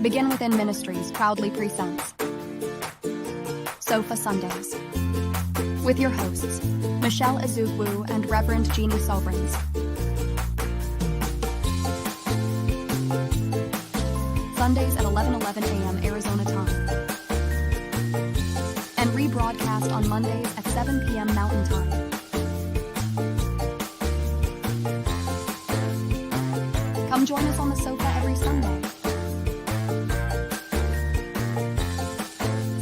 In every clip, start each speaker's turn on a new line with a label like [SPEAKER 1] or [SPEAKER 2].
[SPEAKER 1] Begin Within Ministries proudly presents Sofa Sundays with your hosts, Michelle Ezugwu and Reverend Jeannie Sobrins. Sundays at 11:11 a.m. Arizona time. And rebroadcast on Mondays at 7 p.m. Mountain Time. Come join us on the sofa every Sunday.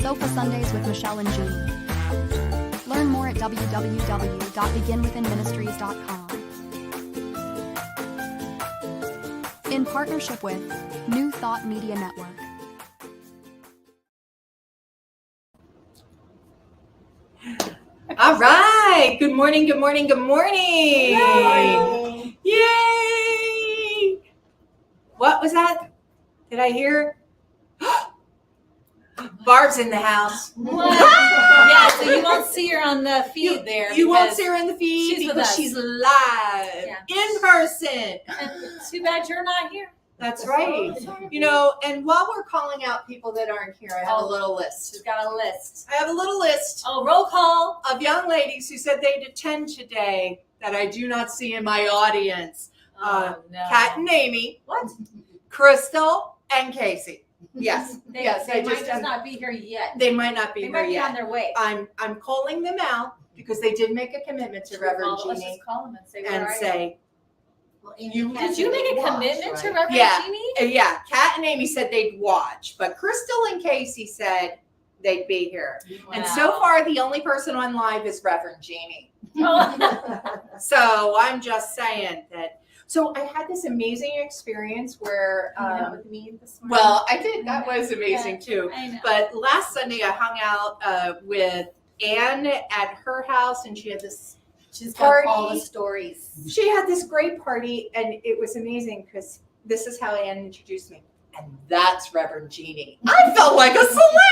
[SPEAKER 1] Sofa Sundays with Michelle and Jeannie. Learn more at www.beginwithinministries.com. In partnership with New Thought Media Network.
[SPEAKER 2] All right. Good morning, good morning, good morning. Yay. Yay. What was that? Did I hear? Barb's in the house.
[SPEAKER 3] Yeah, so you won't see her on the feed there.
[SPEAKER 2] You won't see her in the feed
[SPEAKER 3] she's with
[SPEAKER 2] because
[SPEAKER 3] us.
[SPEAKER 2] she's live in person.
[SPEAKER 3] And too bad you're not here.
[SPEAKER 2] That's right. You know, and while we're calling out people that aren't here, I have a little list.
[SPEAKER 3] She's got a list.
[SPEAKER 2] I have a little list
[SPEAKER 3] Oh, roll call.
[SPEAKER 2] of young ladies who said they'd attend today that I do not see in my audience.
[SPEAKER 3] Oh, no.
[SPEAKER 2] Kat and Amy,
[SPEAKER 3] What?
[SPEAKER 2] Crystal, and Casey. Yes, yes.
[SPEAKER 3] They might just not be here yet.
[SPEAKER 2] They might not be
[SPEAKER 3] They
[SPEAKER 2] here
[SPEAKER 3] might be
[SPEAKER 2] yet.
[SPEAKER 3] on their way.
[SPEAKER 2] I'm calling them out because they did make a commitment to Reverend
[SPEAKER 3] Let's
[SPEAKER 2] Jeannie
[SPEAKER 3] just call them and say, where
[SPEAKER 2] and
[SPEAKER 3] are
[SPEAKER 2] say,
[SPEAKER 3] Did you make a commitment to Reverend
[SPEAKER 2] Yeah.
[SPEAKER 3] Jeannie?
[SPEAKER 2] yeah, Kat and Amy said they'd watch, but Crystal and Casey said they'd be here. And so
[SPEAKER 3] Wow.
[SPEAKER 2] far, the only person on live is Reverend Jeannie.
[SPEAKER 3] Oh.
[SPEAKER 2] So I'm just saying that. So I had this amazing experience where,
[SPEAKER 3] Hanging out with me this morning.
[SPEAKER 2] well, I did. That was amazing too.
[SPEAKER 3] I know.
[SPEAKER 2] But last Sunday I hung out with Anne at her house, and she had this.
[SPEAKER 3] She's got
[SPEAKER 2] party.
[SPEAKER 3] all the stories.
[SPEAKER 2] She had this great party, and it was amazing because this is how Anne introduced me. And that's Reverend Jeannie. I felt like a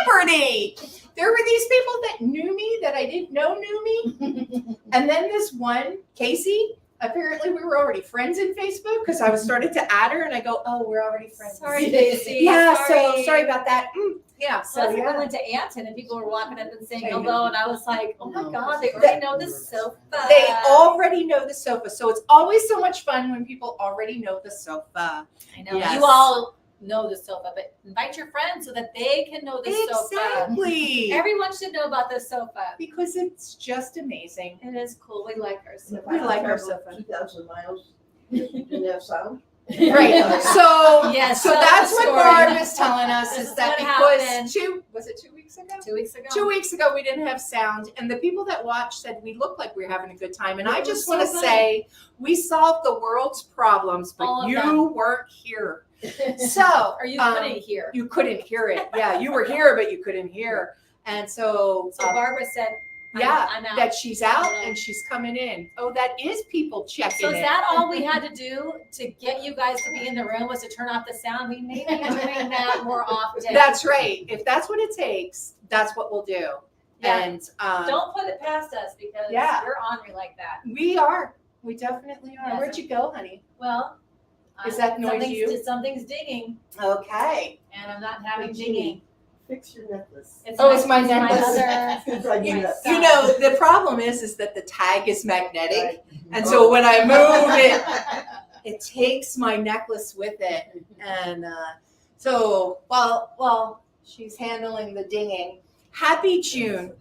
[SPEAKER 2] celebrity. There were these people that knew me that I didn't know knew me. And then this one, Casey, apparently we were already friends in Facebook because I was started to add her, and I go, oh, we're already friends.
[SPEAKER 3] Sorry, Daisy.
[SPEAKER 2] Yeah, so sorry about that. Yeah,
[SPEAKER 3] So
[SPEAKER 2] so
[SPEAKER 3] we
[SPEAKER 2] yeah.
[SPEAKER 3] went to Anton and people were walking up and saying
[SPEAKER 2] I know.
[SPEAKER 3] hello, and I was like, oh my God, they already know the sofa.
[SPEAKER 2] They already know the sofa. So it's always so much fun when people already know the sofa.
[SPEAKER 3] I know.
[SPEAKER 2] Yes.
[SPEAKER 3] You all know the sofa, but invite your friends so that they can know the sofa.
[SPEAKER 2] Exactly.
[SPEAKER 3] Everyone should know about the sofa.
[SPEAKER 2] Because it's just amazing.
[SPEAKER 3] It is cool. We like our sofa.
[SPEAKER 2] We like our sofa.
[SPEAKER 4] 2,000 miles. You didn't have sound?
[SPEAKER 2] Right. So,
[SPEAKER 3] Yes,
[SPEAKER 2] so
[SPEAKER 3] tell
[SPEAKER 2] that's
[SPEAKER 3] the
[SPEAKER 2] what
[SPEAKER 3] story.
[SPEAKER 2] Barb is telling us
[SPEAKER 3] This
[SPEAKER 2] is
[SPEAKER 3] is
[SPEAKER 2] that
[SPEAKER 3] what
[SPEAKER 2] because
[SPEAKER 3] happened.
[SPEAKER 2] 2 weeks ago?
[SPEAKER 3] 2 weeks ago.
[SPEAKER 2] 2 weeks ago, we didn't have sound, and the people that watched said we looked like we were having a good time. And
[SPEAKER 3] It
[SPEAKER 2] I
[SPEAKER 3] was
[SPEAKER 2] just
[SPEAKER 3] so
[SPEAKER 2] want to
[SPEAKER 3] good.
[SPEAKER 2] say we solved the world's problems,
[SPEAKER 3] All
[SPEAKER 2] but
[SPEAKER 3] of
[SPEAKER 2] you
[SPEAKER 3] them.
[SPEAKER 2] weren't here. So,
[SPEAKER 3] Or you
[SPEAKER 2] um,
[SPEAKER 3] couldn't hear.
[SPEAKER 2] you couldn't hear it. Yeah, you were here, but you couldn't hear. And so,
[SPEAKER 3] So Barbara said,
[SPEAKER 2] yeah,
[SPEAKER 3] I'm out.
[SPEAKER 2] that she's out and she's coming in. Oh, that is people checking
[SPEAKER 3] So is
[SPEAKER 2] in.
[SPEAKER 3] that all we had to do to get you guys to be in the room was to turn off the sound? We may be doing that more often.
[SPEAKER 2] That's right. If that's what it takes, that's what we'll do.
[SPEAKER 3] Yeah.
[SPEAKER 2] And
[SPEAKER 3] Don't put it past us because
[SPEAKER 2] Yeah.
[SPEAKER 3] we're ornery like that.
[SPEAKER 2] we are. We definitely are.
[SPEAKER 3] Yes.
[SPEAKER 2] Where'd you go, honey?
[SPEAKER 3] Well,
[SPEAKER 2] Is that noise
[SPEAKER 3] something's digging,
[SPEAKER 2] Okay.
[SPEAKER 3] and I'm not having
[SPEAKER 4] What's
[SPEAKER 3] digging.
[SPEAKER 4] Fix your necklace.
[SPEAKER 2] It's my necklace.
[SPEAKER 3] other.
[SPEAKER 4] It's like
[SPEAKER 2] You,
[SPEAKER 4] that.
[SPEAKER 2] you know, the problem is that the tag is magnetic.
[SPEAKER 4] Right.
[SPEAKER 2] And so when I move it, it takes my necklace with it. And so while she's handling the dinging, happy June.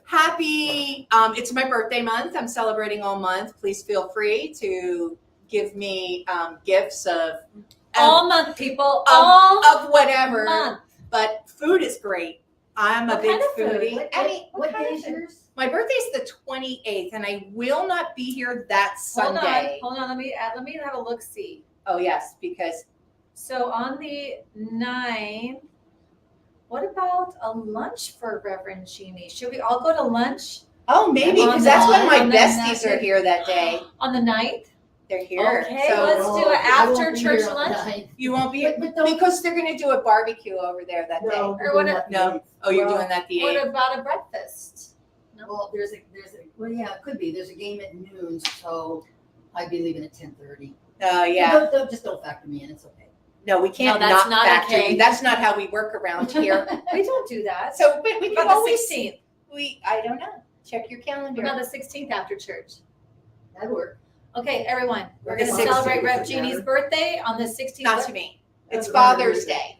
[SPEAKER 2] Happy, it's my birthday month. I'm celebrating all month. Please feel free to give me gifts of
[SPEAKER 3] All month, people. All
[SPEAKER 2] of whatever.
[SPEAKER 3] month.
[SPEAKER 2] But food is great. I'm a
[SPEAKER 3] What
[SPEAKER 2] big
[SPEAKER 3] kind of food?
[SPEAKER 2] foodie.
[SPEAKER 4] What
[SPEAKER 3] kind
[SPEAKER 4] day
[SPEAKER 3] of
[SPEAKER 4] is
[SPEAKER 3] food?
[SPEAKER 4] yours?
[SPEAKER 2] My birthday's the 28th, and I will not be here that Sunday.
[SPEAKER 3] Hold on. Let me have a look. See.
[SPEAKER 2] Oh yes, because
[SPEAKER 3] So on the 9th, what about a lunch for Reverend Jeannie? Should we all go to lunch
[SPEAKER 2] maybe
[SPEAKER 3] On
[SPEAKER 2] because
[SPEAKER 3] the
[SPEAKER 2] that's when my
[SPEAKER 3] on the
[SPEAKER 2] besties are
[SPEAKER 3] 9th.
[SPEAKER 2] here that day.
[SPEAKER 3] on the 9th?
[SPEAKER 2] They're here.
[SPEAKER 3] Okay,
[SPEAKER 2] so
[SPEAKER 3] let's do it
[SPEAKER 4] I won't
[SPEAKER 3] after
[SPEAKER 4] be
[SPEAKER 3] church
[SPEAKER 4] here on
[SPEAKER 3] lunch.
[SPEAKER 4] the ninth.
[SPEAKER 2] you won't be
[SPEAKER 4] But don't-
[SPEAKER 2] because they're going to do a barbecue over there that day.
[SPEAKER 4] No,
[SPEAKER 3] Or what
[SPEAKER 4] we're not
[SPEAKER 2] No.
[SPEAKER 4] doing
[SPEAKER 2] Oh, you're
[SPEAKER 4] Well,
[SPEAKER 2] doing that the
[SPEAKER 3] What
[SPEAKER 2] 8th.
[SPEAKER 3] about a breakfast?
[SPEAKER 4] it. Well, well, yeah, it could be. There's a game at noon, so I'd be leaving at 10:30.
[SPEAKER 2] Oh yeah.
[SPEAKER 4] Just don't factor me in. It's okay.
[SPEAKER 2] No, we can't
[SPEAKER 3] No, that's
[SPEAKER 2] not
[SPEAKER 3] not
[SPEAKER 2] factory.
[SPEAKER 3] okay.
[SPEAKER 2] That's not how we work around here.
[SPEAKER 3] We don't do that.
[SPEAKER 2] So, but we
[SPEAKER 3] What
[SPEAKER 2] can
[SPEAKER 3] about the
[SPEAKER 2] always
[SPEAKER 3] 16th?
[SPEAKER 2] I don't know. Check your
[SPEAKER 3] What
[SPEAKER 2] calendar.
[SPEAKER 3] about the 16th after church?
[SPEAKER 4] That'd work.
[SPEAKER 3] Okay, everyone, we're
[SPEAKER 2] The
[SPEAKER 3] going to
[SPEAKER 2] 16th,
[SPEAKER 3] celebrate Rev
[SPEAKER 4] does it
[SPEAKER 3] Jeannie's
[SPEAKER 4] matter?
[SPEAKER 3] birthday on the 16th.
[SPEAKER 2] Not to me. It's
[SPEAKER 4] Doesn't matter
[SPEAKER 2] Father's
[SPEAKER 4] either.
[SPEAKER 2] Day.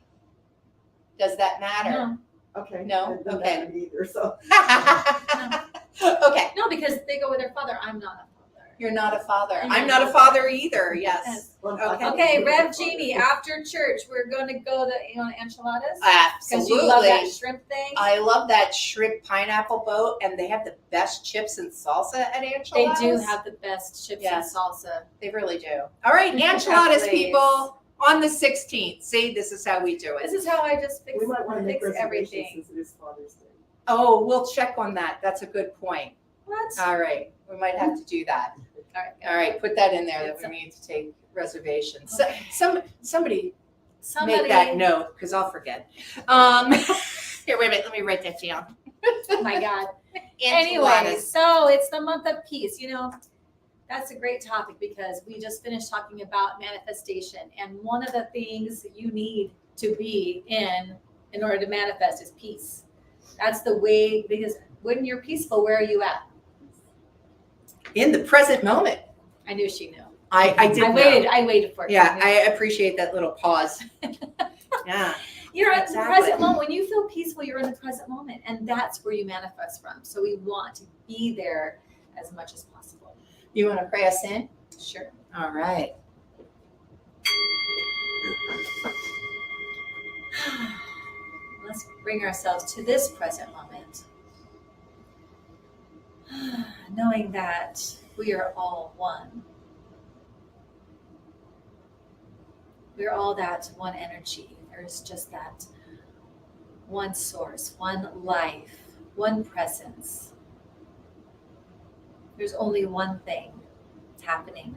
[SPEAKER 2] Does that matter?
[SPEAKER 3] No,
[SPEAKER 5] Okay.
[SPEAKER 2] No?
[SPEAKER 5] It doesn't
[SPEAKER 2] Okay.
[SPEAKER 5] matter either, so.
[SPEAKER 2] Okay.
[SPEAKER 3] no, because they go with their father. I'm not a father.
[SPEAKER 2] You're not a father.
[SPEAKER 3] And
[SPEAKER 2] I'm
[SPEAKER 3] you're
[SPEAKER 2] not a
[SPEAKER 3] not.
[SPEAKER 2] father either. Yes.
[SPEAKER 3] Yes.
[SPEAKER 5] Well,
[SPEAKER 2] Okay.
[SPEAKER 3] Okay, Rev Jeannie, after church, we're going to go to enchiladas. Because
[SPEAKER 2] Absolutely.
[SPEAKER 3] you love that shrimp thing.
[SPEAKER 2] I love that shrimp pineapple boat, and they have the best chips and salsa at
[SPEAKER 3] They
[SPEAKER 2] Enchiladas.
[SPEAKER 3] do have the best chips
[SPEAKER 2] Yes.
[SPEAKER 3] and salsa.
[SPEAKER 2] They really do. All right, Enchiladas
[SPEAKER 3] Please.
[SPEAKER 2] people on the 16th. See, this is how we do
[SPEAKER 3] This
[SPEAKER 2] it.
[SPEAKER 3] is how I just fix,
[SPEAKER 5] We might want to make
[SPEAKER 3] fix
[SPEAKER 5] reservations
[SPEAKER 3] everything.
[SPEAKER 5] since it is Father's Day.
[SPEAKER 2] Oh, we'll check on that. That's a good point.
[SPEAKER 3] What?
[SPEAKER 2] All right, we might have to do that.
[SPEAKER 3] All right.
[SPEAKER 2] All right, put that in there that
[SPEAKER 3] It's-
[SPEAKER 2] we need to take reservations. So, somebody
[SPEAKER 3] Somebody.
[SPEAKER 2] make that note because I'll forget. Here, wait a minute. Let me write that down.
[SPEAKER 3] Oh my God. Anyway,
[SPEAKER 2] Enchiladas.
[SPEAKER 3] so it's the month of peace. You know, that's a great topic because we just finished talking about manifestation. And one of the things you need to be in order to manifest is peace. That's the way, because when you're peaceful, where are you at?
[SPEAKER 2] In the present moment.
[SPEAKER 3] I knew she knew.
[SPEAKER 2] I did.
[SPEAKER 3] I
[SPEAKER 2] know.
[SPEAKER 3] waited for it.
[SPEAKER 2] Yeah, I appreciate that little pause. Yeah.
[SPEAKER 3] You're at the
[SPEAKER 2] Exactly.
[SPEAKER 3] present moment. When you feel peaceful, you're in the present moment. And that's where you manifest from. So we want to be there as much as possible.
[SPEAKER 2] You want to pray us in?
[SPEAKER 3] Sure.
[SPEAKER 2] All right.
[SPEAKER 3] Let's bring ourselves to this present moment. Knowing that we are all one. We're all that one energy. There's just that one source, one life, one presence. There's only one thing happening.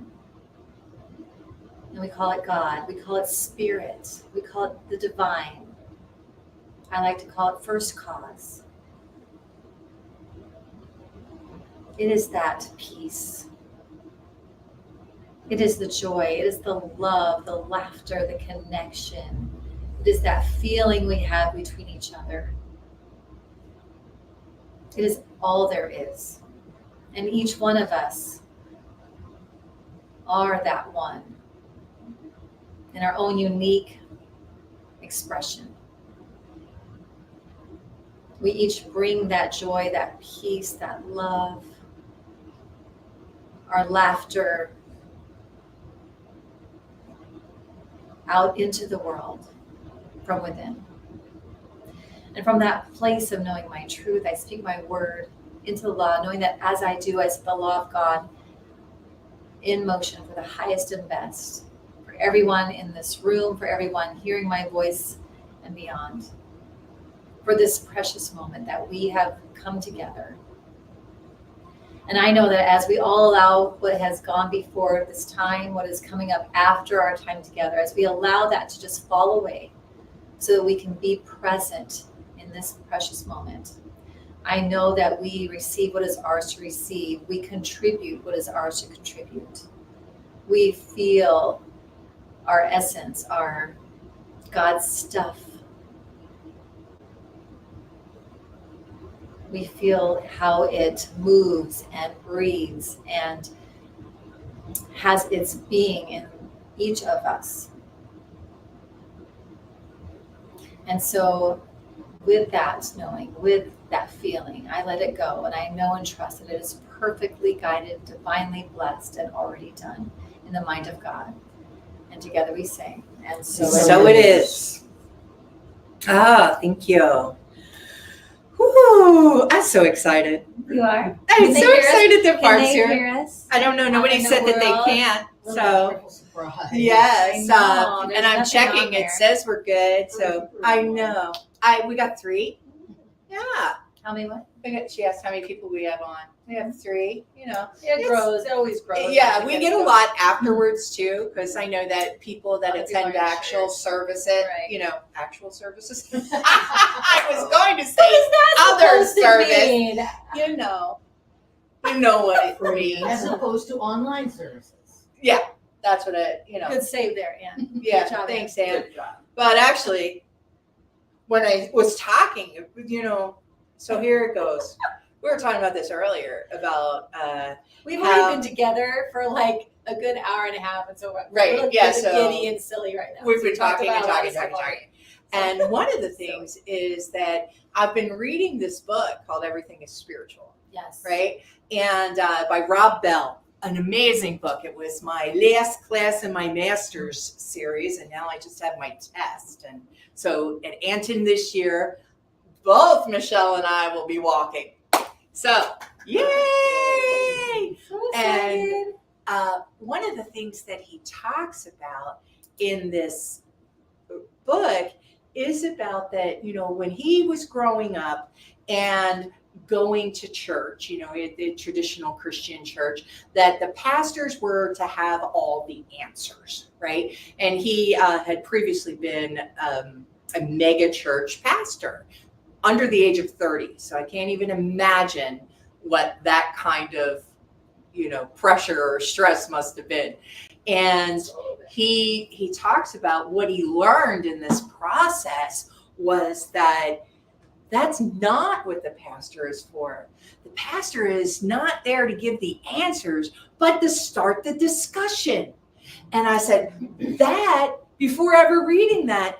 [SPEAKER 3] And we call it God. We call it spirit. We call it the divine. I like to call it first cause. It is that peace. It is the joy. It is the love, the laughter, the connection. It is that feeling we have between each other. It is all there is. And each one of us are that one in our own unique expression. We each bring that joy, that peace, that love, our laughter out into the world from within. And from that place of knowing my truth, I speak my word into the law, knowing that as I do, I set the law of God in motion for the highest and best, for everyone in this room, for everyone hearing my voice and beyond, for this precious moment that we have come together. And I know that as we all allow what has gone before this time, what is coming up after our time together, as we allow that to just fall away so that we can be present in this precious moment, I know that we receive what is ours to receive. We contribute what is ours to contribute. We feel our essence, our God's stuff. We feel how it moves and breathes and has its being in each of us. And so with that knowing, with that feeling, I let it go, and I know and trust that it is perfectly guided, divinely blessed, and already done in the mind of God. And together we say, and
[SPEAKER 2] So it is. Ah, thank you. Whoo, I'm so excited.
[SPEAKER 3] You are?
[SPEAKER 2] I'm
[SPEAKER 3] Can they
[SPEAKER 2] so
[SPEAKER 3] hear us?
[SPEAKER 2] excited that
[SPEAKER 3] Can
[SPEAKER 2] Barb's
[SPEAKER 3] they
[SPEAKER 2] here.
[SPEAKER 3] hear us?
[SPEAKER 2] I don't know. Nobody
[SPEAKER 3] in the
[SPEAKER 2] said that they
[SPEAKER 3] world?
[SPEAKER 2] can't.
[SPEAKER 4] Little
[SPEAKER 2] So
[SPEAKER 4] wonderful surprise.
[SPEAKER 2] yes,
[SPEAKER 3] I know,
[SPEAKER 2] and
[SPEAKER 3] there's
[SPEAKER 2] I'm
[SPEAKER 3] nothing
[SPEAKER 2] checking.
[SPEAKER 3] on
[SPEAKER 2] It
[SPEAKER 3] there.
[SPEAKER 2] says we're good. So I know. We got 3. Yeah.
[SPEAKER 3] Tell me what?
[SPEAKER 2] She asked how many people we have on. We have 3. You know.
[SPEAKER 3] It
[SPEAKER 2] It's-
[SPEAKER 3] grows. It always grows.
[SPEAKER 2] Yeah,
[SPEAKER 3] as it
[SPEAKER 2] we
[SPEAKER 3] gets
[SPEAKER 2] get a
[SPEAKER 3] going.
[SPEAKER 2] lot afterwards too, because I know that people that
[SPEAKER 3] Other people
[SPEAKER 2] attend
[SPEAKER 3] are
[SPEAKER 2] actual
[SPEAKER 3] shared.
[SPEAKER 2] services,
[SPEAKER 3] Right.
[SPEAKER 2] you know, actual services. I was going to say
[SPEAKER 3] What
[SPEAKER 2] other
[SPEAKER 3] is that supposed to
[SPEAKER 2] service.
[SPEAKER 3] mean?
[SPEAKER 2] You know what it
[SPEAKER 4] As
[SPEAKER 2] means.
[SPEAKER 4] opposed to online services.
[SPEAKER 2] Yeah, That's what it.
[SPEAKER 3] Good save there, Ann.
[SPEAKER 2] Yeah,
[SPEAKER 3] Good job,
[SPEAKER 2] thanks,
[SPEAKER 3] Ann.
[SPEAKER 2] Ann.
[SPEAKER 4] Good job.
[SPEAKER 2] But actually, when I was talking, so here it goes. We were talking about this earlier about
[SPEAKER 3] We've
[SPEAKER 2] How-
[SPEAKER 3] already been together for like a good hour and a half, and so we're
[SPEAKER 2] Right,
[SPEAKER 3] a little
[SPEAKER 2] yeah,
[SPEAKER 3] bit
[SPEAKER 2] so
[SPEAKER 3] giddy and silly right now.
[SPEAKER 2] we've
[SPEAKER 3] So
[SPEAKER 2] been
[SPEAKER 3] we talked
[SPEAKER 2] talking
[SPEAKER 3] about
[SPEAKER 2] and
[SPEAKER 3] a lot
[SPEAKER 2] talking,
[SPEAKER 3] of stuff
[SPEAKER 2] talking, talking.
[SPEAKER 3] already.
[SPEAKER 2] And one of the things is that I've been reading this book called Everything is Spiritual,
[SPEAKER 3] Yes.
[SPEAKER 2] right? And by Rob Bell, an amazing book. It was my last class in my master's series, and now I just have my test. And so at Anton this year, both Michelle and I will be walking. So, yay!
[SPEAKER 3] So
[SPEAKER 2] And-
[SPEAKER 3] excited.
[SPEAKER 2] One of the things that he talks about in this book is about that, when he was growing up and going to church, the traditional Christian church, that the pastors were to have all the answers, right? And he had previously been a mega church pastor under the age of 30. So I can't even imagine what that kind of, pressure or stress must have been. And he talks about what he learned in this process was that that's not what the pastor is for. The pastor is not there to give the answers, but to start the discussion. And I said, that, before ever reading that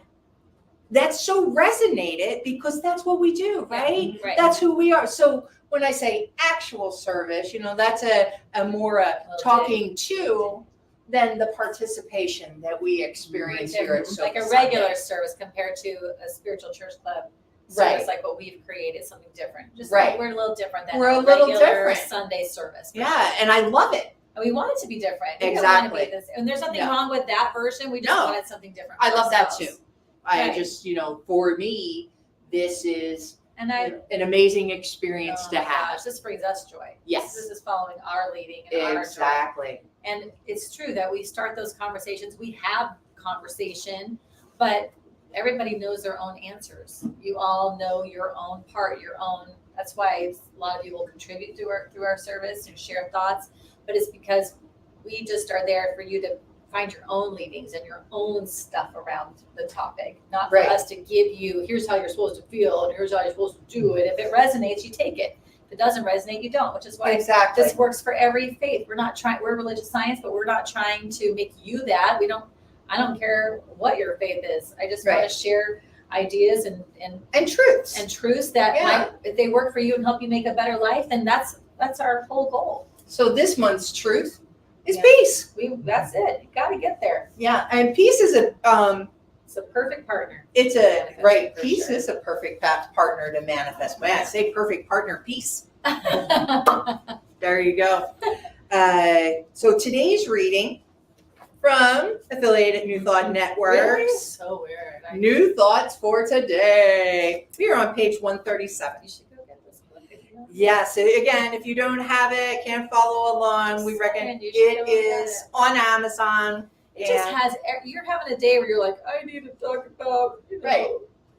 [SPEAKER 2] so resonated because that's what we do, right?
[SPEAKER 3] Right.
[SPEAKER 2] That's who we are. So when I say actual service, that's a more talking to than the participation that we experience here at Soap
[SPEAKER 3] Like a
[SPEAKER 2] Sunday.
[SPEAKER 3] regular service compared to a spiritual church club service,
[SPEAKER 2] Right.
[SPEAKER 3] like what we've created, something different. Just
[SPEAKER 2] Right.
[SPEAKER 3] we're a little different than
[SPEAKER 2] We're a
[SPEAKER 3] a
[SPEAKER 2] little
[SPEAKER 3] regular
[SPEAKER 2] different.
[SPEAKER 3] Sunday service. for
[SPEAKER 2] Yeah,
[SPEAKER 3] sure.
[SPEAKER 2] and I love it.
[SPEAKER 3] And we want it to be different. We don't
[SPEAKER 2] Exactly.
[SPEAKER 3] want to be this, and there's nothing
[SPEAKER 2] No.
[SPEAKER 3] wrong with that version. We just
[SPEAKER 2] No.
[SPEAKER 3] wanted something different.
[SPEAKER 2] I
[SPEAKER 3] for
[SPEAKER 2] love that
[SPEAKER 3] ourselves.
[SPEAKER 2] too. I
[SPEAKER 3] Right.
[SPEAKER 2] just, for me, this is
[SPEAKER 3] And I
[SPEAKER 2] an amazing experience
[SPEAKER 3] oh
[SPEAKER 2] to
[SPEAKER 3] my
[SPEAKER 2] have.
[SPEAKER 3] gosh, this brings us joy.
[SPEAKER 2] Yes.
[SPEAKER 3] This is following our leading and our joy.
[SPEAKER 2] Exactly.
[SPEAKER 3] And it's true that we start those conversations. We have conversation, but everybody knows their own answers. You all know your own part, your own. That's why a lot of you will contribute through our service and share thoughts. But it's because we just are there for you to find your own leadings and your own stuff around the topic, not for
[SPEAKER 2] Right.
[SPEAKER 3] us to give you, here's how you're supposed to feel and here's how you're supposed to do it. If it resonates, you take it. If it doesn't resonate, you don't, which is why
[SPEAKER 2] Exactly.
[SPEAKER 3] this works for every faith. We're religious science, but we're not trying to make you that. I don't care what your faith is. I just want
[SPEAKER 2] Right.
[SPEAKER 3] to share ideas and
[SPEAKER 2] And truths.
[SPEAKER 3] that
[SPEAKER 2] Yeah.
[SPEAKER 3] might, if they work for you and help you make a better life, then that's our whole goal.
[SPEAKER 2] So this month's truth is
[SPEAKER 3] Yeah.
[SPEAKER 2] peace.
[SPEAKER 3] That's it. You got to get there.
[SPEAKER 2] Yeah, and peace is
[SPEAKER 3] It's a perfect partner.
[SPEAKER 2] it's a
[SPEAKER 3] Manifest
[SPEAKER 2] right.
[SPEAKER 3] for
[SPEAKER 2] Peace
[SPEAKER 3] sure.
[SPEAKER 2] is a perfect partner to manifest. Man, I say perfect partner, peace. There you go. So today's reading from affiliated New Thought Networks.
[SPEAKER 3] So weird.
[SPEAKER 2] New thoughts for today. We are on page 137.
[SPEAKER 3] You should go get this book.
[SPEAKER 2] Yes, again, if you don't have it, can't follow along, we recommend
[SPEAKER 3] You should go
[SPEAKER 2] it
[SPEAKER 3] get
[SPEAKER 2] is
[SPEAKER 3] it.
[SPEAKER 2] on Amazon.
[SPEAKER 3] It just
[SPEAKER 2] And
[SPEAKER 3] has. You're having a day where you're like, I need to talk about.
[SPEAKER 2] Right.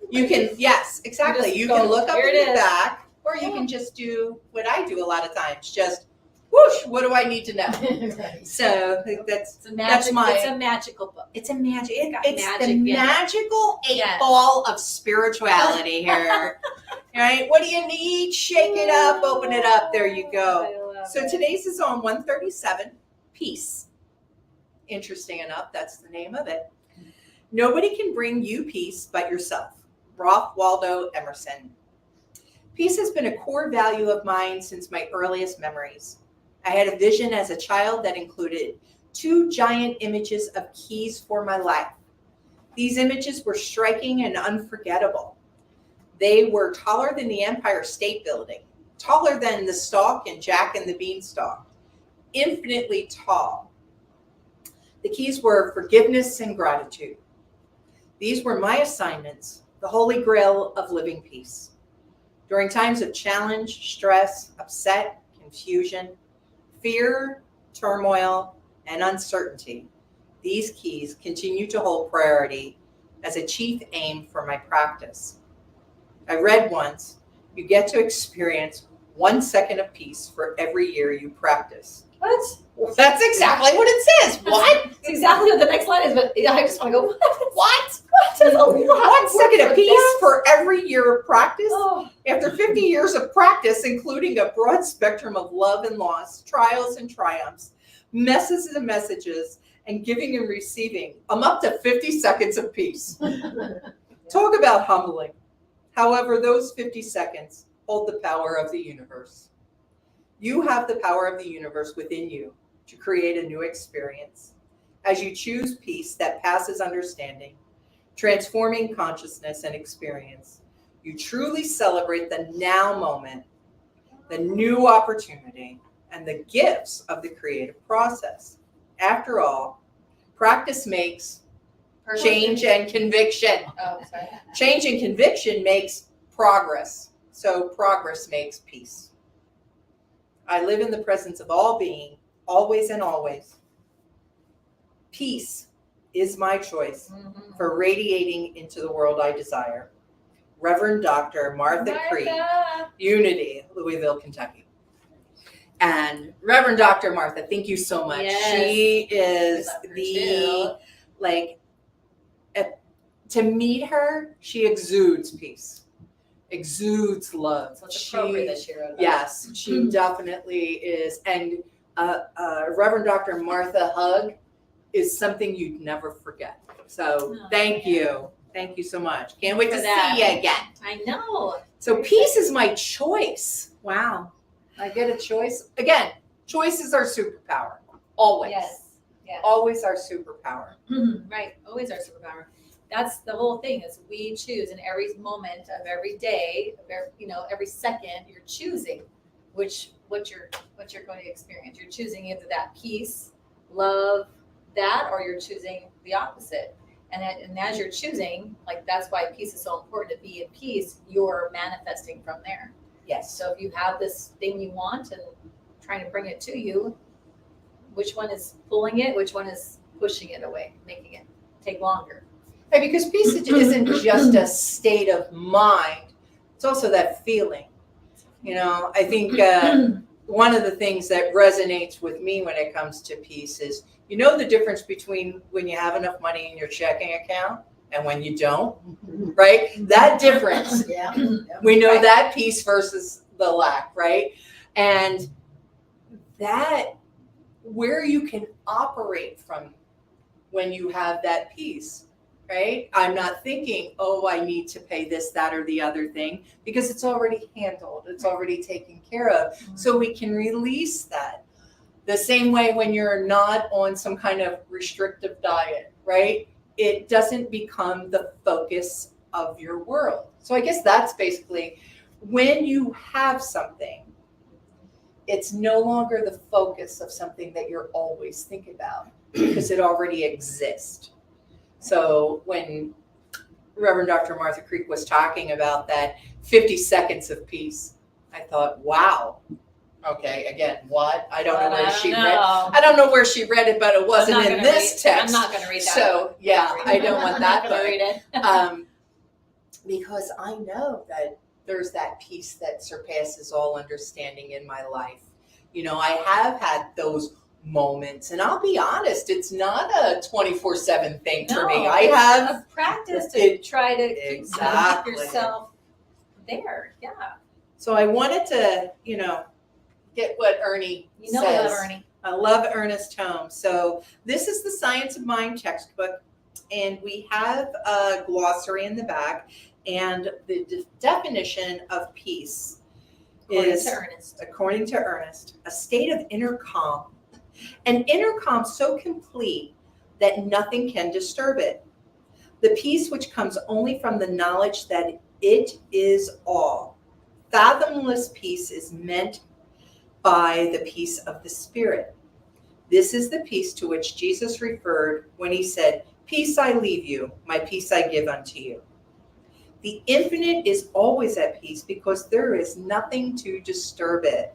[SPEAKER 2] you can, yes, exactly.
[SPEAKER 3] just
[SPEAKER 2] You
[SPEAKER 3] go,
[SPEAKER 2] can look up
[SPEAKER 3] "Here
[SPEAKER 2] in
[SPEAKER 3] it
[SPEAKER 2] the
[SPEAKER 3] is."
[SPEAKER 2] back, or you can just do what I do a lot of times, just whoosh, what do I need to know?
[SPEAKER 3] Right.
[SPEAKER 2] So that's
[SPEAKER 3] It's a magic.
[SPEAKER 2] my-
[SPEAKER 3] It's a magical book.
[SPEAKER 2] it's a magic.
[SPEAKER 3] got
[SPEAKER 2] It's
[SPEAKER 3] magic
[SPEAKER 2] the
[SPEAKER 3] in it.
[SPEAKER 2] magical 8
[SPEAKER 3] Yes.
[SPEAKER 2] ball of spirituality here. All right, what do you need? Shake it up, open it up. There you go.
[SPEAKER 3] I love
[SPEAKER 2] So
[SPEAKER 3] it.
[SPEAKER 2] today's is on 137, peace. Interesting enough, that's the name of it. Nobody can bring you peace but yourself. Ralph Waldo Emerson. Peace has been a core value of mine since my earliest memories. I had a vision as a child that included 2 giant images of keys for my life. These images were striking and unforgettable. They were taller than the Empire State Building, taller than the Stalk and Jack and the Beanstalk, infinitely tall. The keys were forgiveness and gratitude. These were my assignments, the holy grail of living peace. During times of challenge, stress, upset, confusion, fear, turmoil, and uncertainty, these keys continue to hold priority as a chief aim for my practice. I read once, you get to experience 1 second of peace for every year you practice.
[SPEAKER 3] What?
[SPEAKER 2] That's exactly what it says. What?
[SPEAKER 3] It's exactly what the next line is, but I just want to go, what?
[SPEAKER 2] What?
[SPEAKER 3] That's a lot.
[SPEAKER 2] One second
[SPEAKER 3] for
[SPEAKER 2] apiece
[SPEAKER 3] that.
[SPEAKER 2] for every year of practice?
[SPEAKER 3] Oh,
[SPEAKER 2] After 50 years of practice, including a broad spectrum of love and loss, trials and triumphs, messes and messages, and giving and receiving, I'm up to 50 seconds of peace. Talk about humbling. However, those 50 seconds hold the power of the universe. You have the power of the universe within you to create a new experience. As you choose peace that passes understanding, transforming consciousness and experience, you truly celebrate the now moment, the new opportunity, and the gifts of the creative process. After all, practice makes change and conviction.
[SPEAKER 3] oh, sorry.
[SPEAKER 2] Change and conviction makes progress. So progress makes peace. I live in the presence of all being, always and always. Peace is my choice for radiating into the world I desire. Reverend Dr. Martha Creek, Unity, Louisville, Kentucky. And Reverend Dr. Martha, thank you so much.
[SPEAKER 3] Yes.
[SPEAKER 2] She is
[SPEAKER 3] love her
[SPEAKER 2] the, like, to meet her, she exudes peace, exudes love.
[SPEAKER 3] So it's appropriate that she wrote that.
[SPEAKER 2] Yes, she definitely is. And Reverend Dr. Martha hug is something you'd never forget. So
[SPEAKER 3] Oh,
[SPEAKER 2] thank
[SPEAKER 3] man.
[SPEAKER 2] you. Thank you so much. Can't wait
[SPEAKER 3] For
[SPEAKER 2] to
[SPEAKER 3] that.
[SPEAKER 2] see you again.
[SPEAKER 3] I know.
[SPEAKER 2] So peace is my choice. Wow. I get a choice. Again, choice is our superpower. Always.
[SPEAKER 3] Yes. Yes.
[SPEAKER 2] Always our superpower.
[SPEAKER 3] Right. Always our superpower. That's the whole thing is we choose in every moment of every day, of every, every second, you're choosing what you're going to experience. You're choosing either that peace, love, that, or you're choosing the opposite. And as you're choosing, like that's why peace is so important to be at peace, you're manifesting from there.
[SPEAKER 2] Yes.
[SPEAKER 3] So if you have this thing you want and trying to bring it to you, which one is pulling it? Which one is pushing it away, making it take longer?
[SPEAKER 2] Right, because peace isn't just a state of mind, it's also that feeling. I think one of the things that resonates with me when it comes to peace is, the difference between when you have enough money in your checking account and when you don't, right? That difference.
[SPEAKER 4] Yeah.
[SPEAKER 2] We know
[SPEAKER 3] Right.
[SPEAKER 2] that peace versus the lack, right? And that where you can operate from when you have that peace, right? I'm not thinking, oh, I need to pay this, that, or the other thing, because it's already handled, it's already taken care of. So we can release that. The same way when you're not on some kind of restrictive diet, right? It doesn't become the focus of your world. So I guess that's basically when you have something, it's no longer the focus of something that you're always thinking about because it already exists. So when Reverend Dr. Martha Creek was talking about that 50 seconds of peace, I thought, wow. Okay, again, what? I don't know where she read. I don't know where she read it, but it wasn't in this text.
[SPEAKER 3] I'm not going to read that.
[SPEAKER 2] So yeah, I don't want that.
[SPEAKER 3] I'm not going to read it.
[SPEAKER 2] Because I know that there's that peace that surpasses all understanding in my life. I have had those moments, and I'll be honest, it's not a 24/7 thing for me. I
[SPEAKER 3] it's
[SPEAKER 2] have
[SPEAKER 3] a practice to try to keep
[SPEAKER 2] Exactly.
[SPEAKER 3] yourself there. Yeah.
[SPEAKER 2] So I wanted to, get what Ernie
[SPEAKER 3] You know
[SPEAKER 2] says.
[SPEAKER 3] I love Ernie.
[SPEAKER 2] I love Ernest Holmes. So this is the Science of Mind textbook, and we have a glossary in the back, and the definition of peace is, according to Ernest, a state of inner calm. An inner calm so complete that nothing can disturb it. The peace which comes only from the knowledge that it is all. Fathomless peace is meant by the peace of the Spirit. This is the peace to which Jesus referred when he said, "Peace I leave you, my peace I give unto you." The infinite is always at peace because there is nothing to disturb it.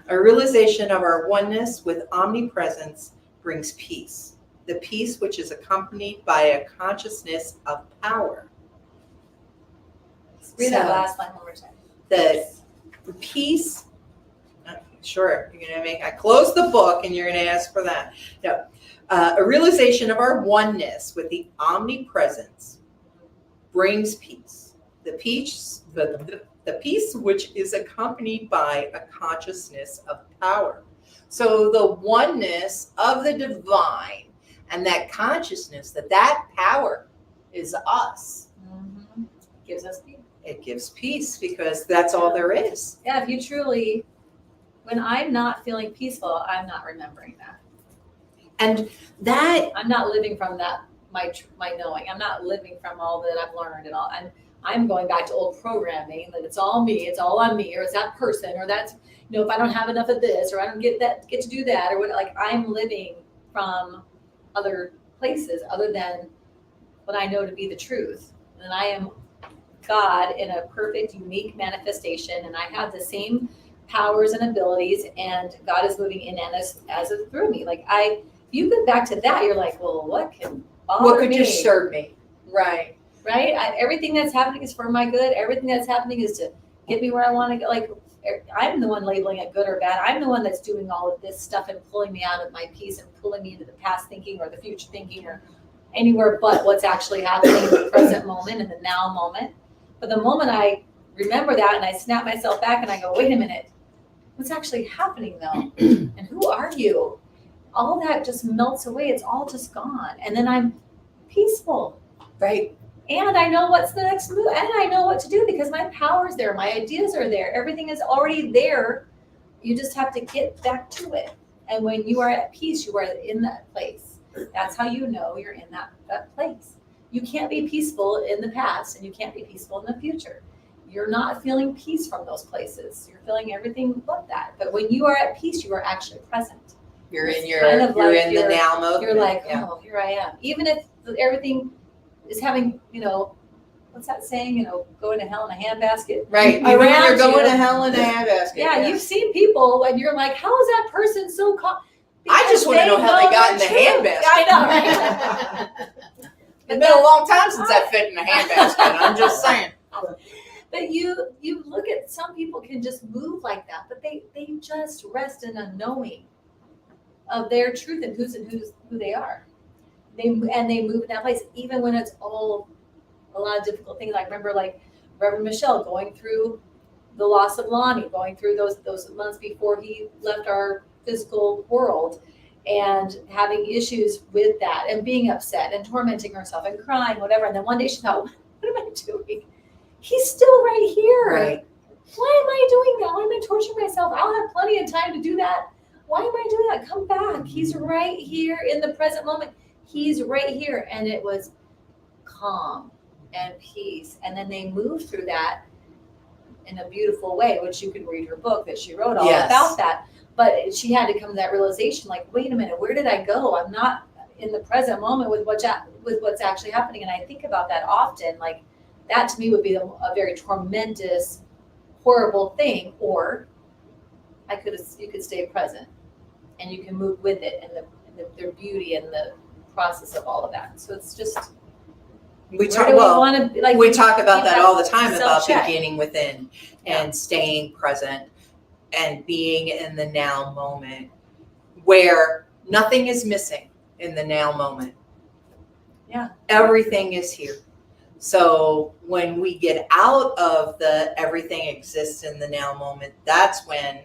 [SPEAKER 2] A realization of our oneness with omnipresence brings peace, the peace which is accompanied by a consciousness of power.
[SPEAKER 3] Read that
[SPEAKER 2] So,
[SPEAKER 3] last line one more time.
[SPEAKER 2] The peace, Sure. You're going to make, I close the book and you're going to ask for that. No. A realization of our oneness with the omnipresence brings peace. The peace, the peace which is accompanied by a consciousness of power. So the oneness of the divine and that consciousness, that power is us.
[SPEAKER 3] Mm-hmm. Gives us peace.
[SPEAKER 2] It gives peace because that's all there is.
[SPEAKER 3] Yeah, if you truly, when I'm not feeling peaceful, I'm not remembering that.
[SPEAKER 2] And that,
[SPEAKER 3] I'm not living from that, my knowing. I'm not living from all that I've learned and all. I'm going back to old programming that it's all me, it's all on me, or it's that person, or that's, if I don't have enough of this, or I don't get to do that, or what, like I'm living from other places other than what I know to be the truth. And I am God in a perfect, unique manifestation, and I have the same powers and abilities, and God is moving in and as through me. Like if you go back to that, you're like, well, what can bother
[SPEAKER 2] what could
[SPEAKER 3] me?
[SPEAKER 2] disturb me? Right.
[SPEAKER 3] Right? Everything that's happening is for my good. Everything that's happening is to get me where I want to go. Like I'm the one labeling it good or bad. I'm the one that's doing all of this stuff and pulling me out of my peace and pulling me into the past thinking or the future thinking or anywhere but what's actually happening in the present moment, in the now moment. But the moment I remember that and I snap myself back and I go, wait a minute, what's actually happening though? And who are you? All that just melts away. It's all just gone. And then I'm peaceful.
[SPEAKER 2] Right.
[SPEAKER 3] And I know what's the next move. And I know what to do because my power's there. My ideas are there. Everything is already there. You just have to get back to it. And when you are at peace, you are in that place. That's how you know you're in that place. You can't be peaceful in the past and you can't be peaceful in the future. You're not feeling peace from those places. You're feeling everything but that. But when you are at peace, you are actually present.
[SPEAKER 2] You're in
[SPEAKER 3] It's kind of
[SPEAKER 2] you're
[SPEAKER 3] like
[SPEAKER 2] in the now mode.
[SPEAKER 3] You're like,
[SPEAKER 2] yeah.
[SPEAKER 3] oh, here I am. Even if everything is having, what's that saying? Going to hell in a handbasket.
[SPEAKER 2] Right.
[SPEAKER 3] Around
[SPEAKER 2] You're going
[SPEAKER 3] you.
[SPEAKER 2] to hell in a handbasket.
[SPEAKER 3] Yeah, you've seen people and you're like, how is that person so calm?
[SPEAKER 2] I just want to know how they got in the handbasket.
[SPEAKER 3] I know, right?
[SPEAKER 2] It's been a long time since I fit in a handbasket. I'm just saying.
[SPEAKER 3] But you look at some people can just move like that, but they just rest in a knowing of their truth and who they are. They move in that place, even when it's all a lot of difficult things. I remember like Reverend Michelle going through the loss of Lonnie, going through those months before he left our physical world, and having issues with that and being upset and tormenting herself and crying, whatever. And then one day she thought, what am I doing? He's still right here.
[SPEAKER 2] Right.
[SPEAKER 3] Why am I doing that? Why am I torturing myself? I'll have plenty of time to do that. Why am I doing that? Come back. He's right here in the present moment. He's right here. And it was calm and peace. And then they moved through that in a beautiful way, which you can read her book that she wrote all
[SPEAKER 2] Yes.
[SPEAKER 3] about that. But she had to come to that realization, like, wait a minute, where did I go? I'm not in the present moment with what's actually happening. And I think about that often. Like, that to me would be a very tormentous, horrible thing. Or you could stay present and you can move with it and the beauty and the process of all of that. So it's just,
[SPEAKER 2] We
[SPEAKER 3] where
[SPEAKER 2] talk
[SPEAKER 3] do we
[SPEAKER 2] well.
[SPEAKER 3] want to, like,
[SPEAKER 2] We talk about
[SPEAKER 3] keep
[SPEAKER 2] that all the time about
[SPEAKER 3] self-check.
[SPEAKER 2] beginning within
[SPEAKER 3] Yeah.
[SPEAKER 2] and staying present and being in the now moment where nothing is missing in the now moment.
[SPEAKER 3] Yeah.
[SPEAKER 2] Everything is here. So when we get out of the everything exists in the now moment, that's when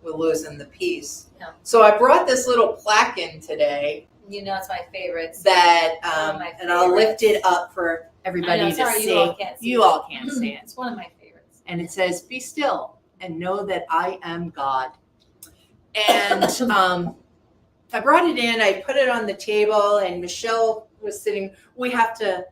[SPEAKER 2] we're losing the peace.
[SPEAKER 3] Yeah.
[SPEAKER 2] So I brought this little plaque in today
[SPEAKER 3] It's my favorites.
[SPEAKER 2] that,
[SPEAKER 3] One of my
[SPEAKER 2] and I'll lift it up for everybody
[SPEAKER 3] I know,
[SPEAKER 2] to
[SPEAKER 3] sorry,
[SPEAKER 2] see.
[SPEAKER 3] you all can't see
[SPEAKER 2] You
[SPEAKER 3] it.
[SPEAKER 2] all can't see it.
[SPEAKER 3] It's one of my favorites.
[SPEAKER 2] And it says, "Be still and know that I am God." And I brought it in, I put it on the table, and Michelle was sitting. We have to,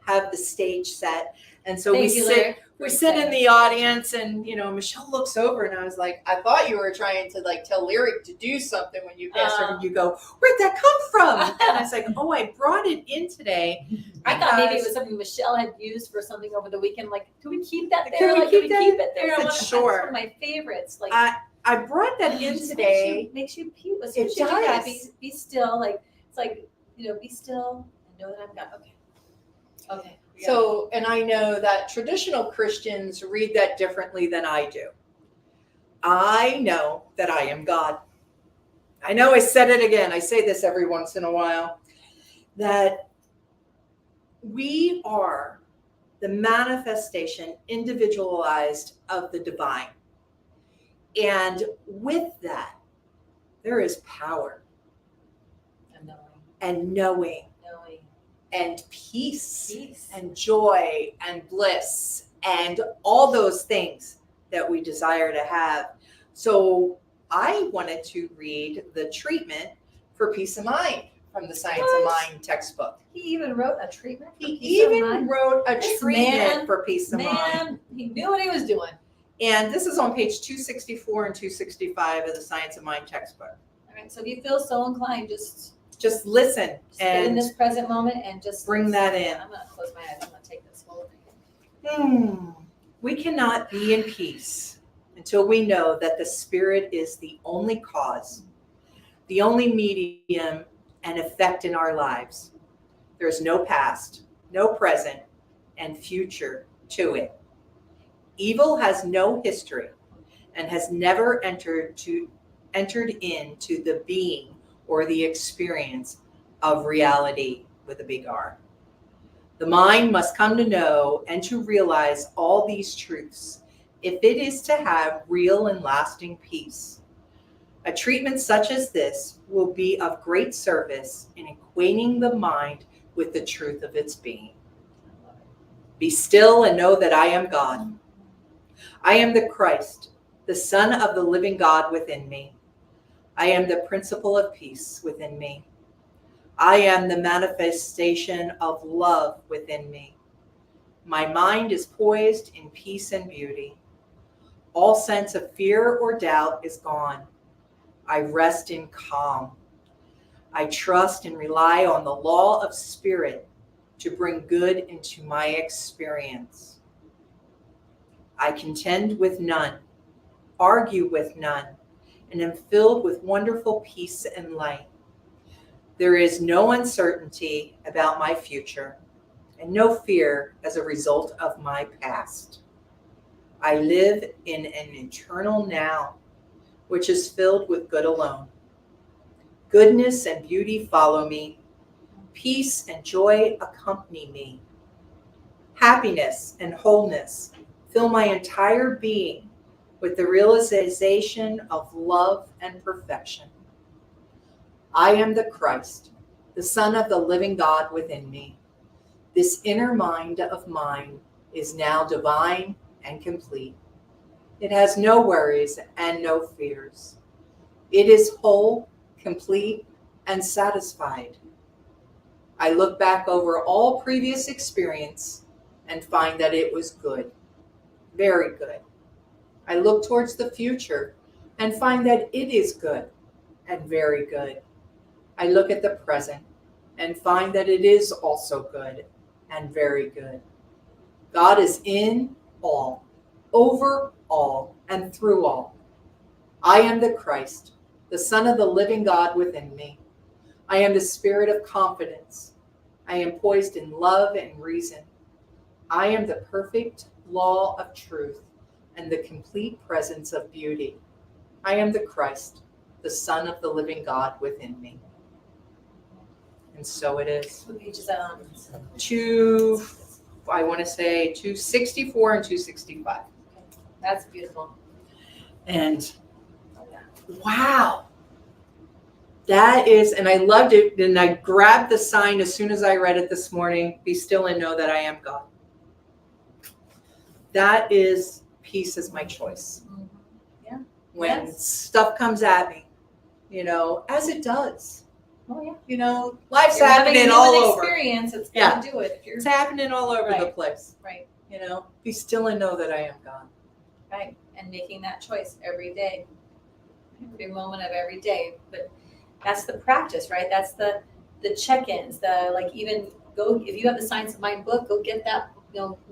[SPEAKER 2] have the stage set. And so
[SPEAKER 3] Thank you, Larry.
[SPEAKER 2] we sit in the audience, and Michelle looks over, and I was like, I thought you were trying to tell Lyric to do something when you passed her, and you go, "Where'd that come from?" And I was like, "Oh, I brought it in today."
[SPEAKER 3] I thought maybe it
[SPEAKER 2] because-
[SPEAKER 3] was something Michelle had used for something over the weekend. Like, do we keep that
[SPEAKER 2] Can
[SPEAKER 3] there?
[SPEAKER 2] we
[SPEAKER 3] Like,
[SPEAKER 2] keep
[SPEAKER 3] do we
[SPEAKER 2] that?
[SPEAKER 3] keep it there?
[SPEAKER 2] I said,
[SPEAKER 3] That's
[SPEAKER 2] sure.
[SPEAKER 3] one of my favorites. Like,
[SPEAKER 2] I brought that in
[SPEAKER 3] just
[SPEAKER 2] today.
[SPEAKER 3] makes you peace. As
[SPEAKER 2] It
[SPEAKER 3] soon as you do that,
[SPEAKER 2] does.
[SPEAKER 3] be still. Like, it's like, be still and know that I'm God. Okay. Yeah.
[SPEAKER 2] So, and I know that traditional Christians read that differently than I do. I know that I am God. I know I said it again. I say this every once in a while, that we are the manifestation individualized of the divine. And with that, there is power
[SPEAKER 3] And knowing,
[SPEAKER 2] and knowing and peace and joy and bliss and all those things that we desire to have. So I wanted to read the treatment for peace of mind from the Science of Mind textbook.
[SPEAKER 3] He even wrote a treatment for
[SPEAKER 2] He
[SPEAKER 3] peace of
[SPEAKER 2] even
[SPEAKER 3] mind.
[SPEAKER 2] wrote a
[SPEAKER 3] This
[SPEAKER 2] treatment
[SPEAKER 3] man-
[SPEAKER 2] for peace of mind.
[SPEAKER 3] Man, he knew what he was doing.
[SPEAKER 2] And this is on page 264 and 265 of the Science of Mind textbook.
[SPEAKER 3] All right, so if you feel so inclined, just
[SPEAKER 2] Just listen
[SPEAKER 3] get in
[SPEAKER 2] and
[SPEAKER 3] this present moment and just
[SPEAKER 2] bring that in.
[SPEAKER 3] I'm gonna close my eyes. I'm gonna take this whole thing.
[SPEAKER 2] We cannot be in peace until we know that the Spirit is the only cause, the only medium and effect in our lives. There's no past, no present, and future to it. Evil has no history and has never entered into the being or the experience of reality with a big R. The mind must come to know and to realize all these truths if it is to have real and lasting peace. A treatment such as this will be of great service in acquainting the mind with the truth of its being. Be still and know that I am God. I am the Christ, the Son of the living God within me. I am the principle of peace within me. I am the manifestation of love within me. My mind is poised in peace and beauty. All sense of fear or doubt is gone. I rest in calm. I trust and rely on the law of spirit to bring good into my experience. I contend with none, argue with none, and am filled with wonderful peace and light. There is no uncertainty about my future and no fear as a result of my past. I live in an eternal now, which is filled with good alone. Goodness and beauty follow me. Peace and joy accompany me. Happiness and wholeness fill my entire being with the realization of love and perfection. I am the Christ, the Son of the living God within me. This inner mind of mine is now divine and complete. It has no worries and no fears. It is whole, complete, and satisfied. I look back over all previous experience and find that it was good, very good. I look towards the future and find that it is good and very good. I look at the present and find that it is also good and very good. God is in all, over all, and through all. I am the Christ, the Son of the living God within me. I am the spirit of confidence. I am poised in love and reason. I am the perfect law of truth and the complete presence of beauty. I am the Christ, the Son of the living God within me. And so it is.
[SPEAKER 3] What page is that on?
[SPEAKER 2] I want to say 264 and 265.
[SPEAKER 3] That's beautiful.
[SPEAKER 2] And wow. That is, and I loved it. And I grabbed the sign as soon as I read it this morning. Be still and know that I am God. That is, peace is my choice.
[SPEAKER 3] Yeah.
[SPEAKER 2] When
[SPEAKER 3] Yes.
[SPEAKER 2] stuff comes at me, as it does.
[SPEAKER 3] Oh yeah.
[SPEAKER 2] Life's
[SPEAKER 3] You're having
[SPEAKER 2] happening
[SPEAKER 3] a
[SPEAKER 2] all
[SPEAKER 3] human
[SPEAKER 2] over.
[SPEAKER 3] experience. It's
[SPEAKER 2] Yeah.
[SPEAKER 3] gonna do it. If you're
[SPEAKER 2] It's happening all over the
[SPEAKER 3] Right.
[SPEAKER 2] place.
[SPEAKER 3] right,
[SPEAKER 2] Be still and know that I am God.
[SPEAKER 3] right, and making that choice every day, every moment of every day. But that's the practice, right? That's the check-ins. Even go if you have the Science of Mind book, go get that.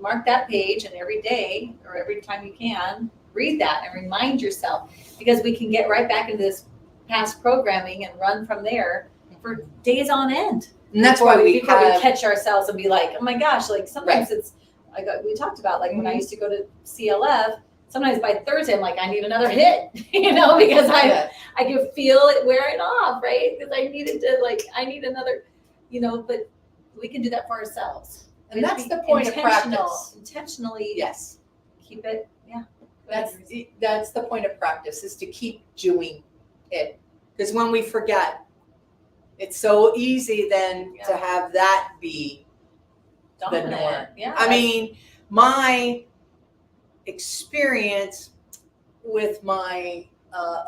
[SPEAKER 3] Mark that page, and every day or every time you can, read that and remind yourself, because we can get right back into this past programming and run from there for days on end.
[SPEAKER 2] And that's why we
[SPEAKER 3] before we
[SPEAKER 2] have,
[SPEAKER 3] catch ourselves and be like, oh my gosh, like sometimes it's like we talked about, like when I used to go to CLF, sometimes by Thursday, I'm like, I need another hit, because I can feel it wearing off, right? Because I need another, but we can do that for ourselves.
[SPEAKER 2] And
[SPEAKER 3] We have
[SPEAKER 2] that's
[SPEAKER 3] to be
[SPEAKER 2] the point of
[SPEAKER 3] intentional-
[SPEAKER 2] practice.
[SPEAKER 3] Intentionally
[SPEAKER 2] Yes.
[SPEAKER 3] keep it, yeah.
[SPEAKER 2] That's the point of practice, is to keep doing it. Because when we forget, it's so easy then to have that be the
[SPEAKER 3] Dominant.
[SPEAKER 2] norm.
[SPEAKER 3] Yeah.
[SPEAKER 2] I mean, my experience with my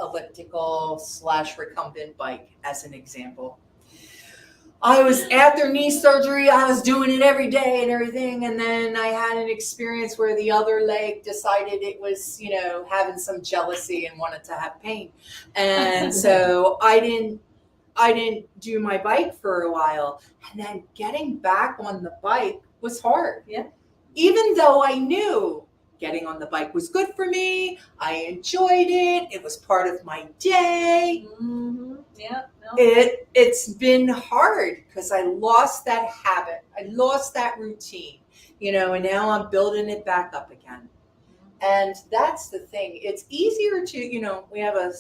[SPEAKER 2] elliptical / recumbent bike, as an example. I was after knee surgery, I was doing it every day and everything. And then I had an experience where the other leg decided it was, having some jealousy and wanted to have pain. And so I didn't do my bike for a while. And then getting back on the bike was hard.
[SPEAKER 3] Yeah.
[SPEAKER 2] Even though I knew getting on the bike was good for me, I enjoyed it. It was part of my day.
[SPEAKER 3] Mm-hmm. Yeah. No.
[SPEAKER 2] It's been hard because I lost that habit. I lost that routine, and now I'm building it back up again. And that's the thing. It's easier to, we have a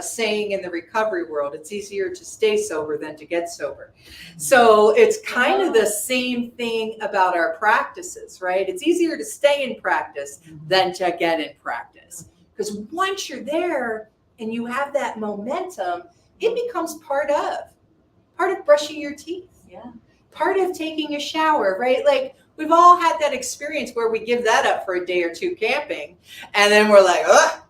[SPEAKER 2] saying in the recovery world, it's easier to stay sober than to get sober. So it's kind of the same thing about our practices, right? It's easier to stay in practice than to get in practice. Because once you're there and you have that momentum, it becomes part of brushing your teeth.
[SPEAKER 3] Yeah.
[SPEAKER 2] Part of taking a shower, right? Like, we've all had that experience where we give that up for a day or two camping, and then we're like, ugh,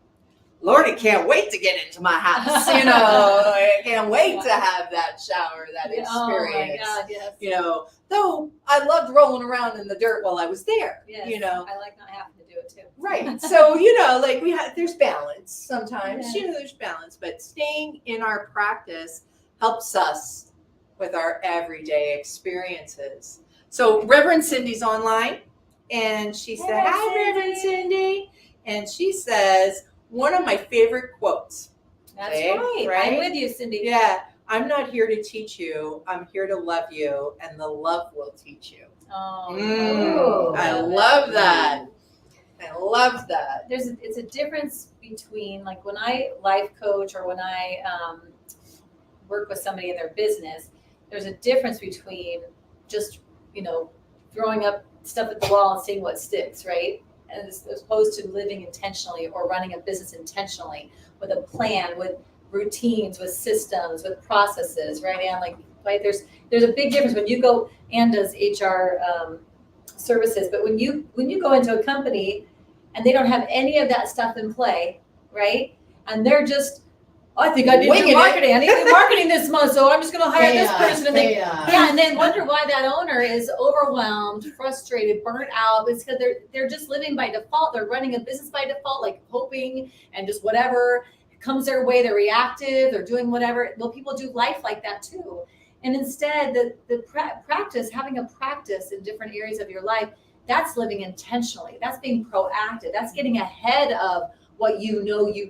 [SPEAKER 2] Lordy, can't wait to get into my house. I can't wait to have that shower, that experience.
[SPEAKER 3] Oh my God, yes.
[SPEAKER 2] Though I loved rolling around in the dirt while I was there.
[SPEAKER 3] Yes. I like not having to do it too.
[SPEAKER 2] Right. So, there's balance sometimes,
[SPEAKER 3] Yeah.
[SPEAKER 2] there's balance, but staying in our practice helps us with our everyday experiences. So Reverend Cindy's online, and she said,
[SPEAKER 3] Hey,
[SPEAKER 2] hi, Reverend Cindy. And she says, one of my favorite quotes.
[SPEAKER 3] That's
[SPEAKER 2] Okay,
[SPEAKER 3] right.
[SPEAKER 2] right?
[SPEAKER 3] I'm with you, Cindy.
[SPEAKER 2] Yeah, I'm not here to teach you. I'm here to love you, and the love will teach you.
[SPEAKER 3] Oh,
[SPEAKER 2] I love that. I love that.
[SPEAKER 3] It's a difference between, like, when I life coach or when I work with somebody in their business, there's a difference between just, throwing up stuff at the wall and seeing what sticks, right? And as opposed to living intentionally or running a business intentionally with a plan, with routines, with systems, with processes, right? And there's a big difference when you go and does HR services, but when you go into a company and they don't have any of that stuff in play, right? And they're just, I think I didn't do marketing. I need to do marketing this month, so I'm just going to hire this person. And and then wonder why that owner is overwhelmed, frustrated, burnt out. It's because they're just living by default. They're running a business by default, like hoping and just whatever comes their way. They're reactive. They're doing whatever. Well, people do life like that too. And instead, the practice, having a practice in different areas of your life, that's living intentionally. That's being proactive. That's getting ahead of what you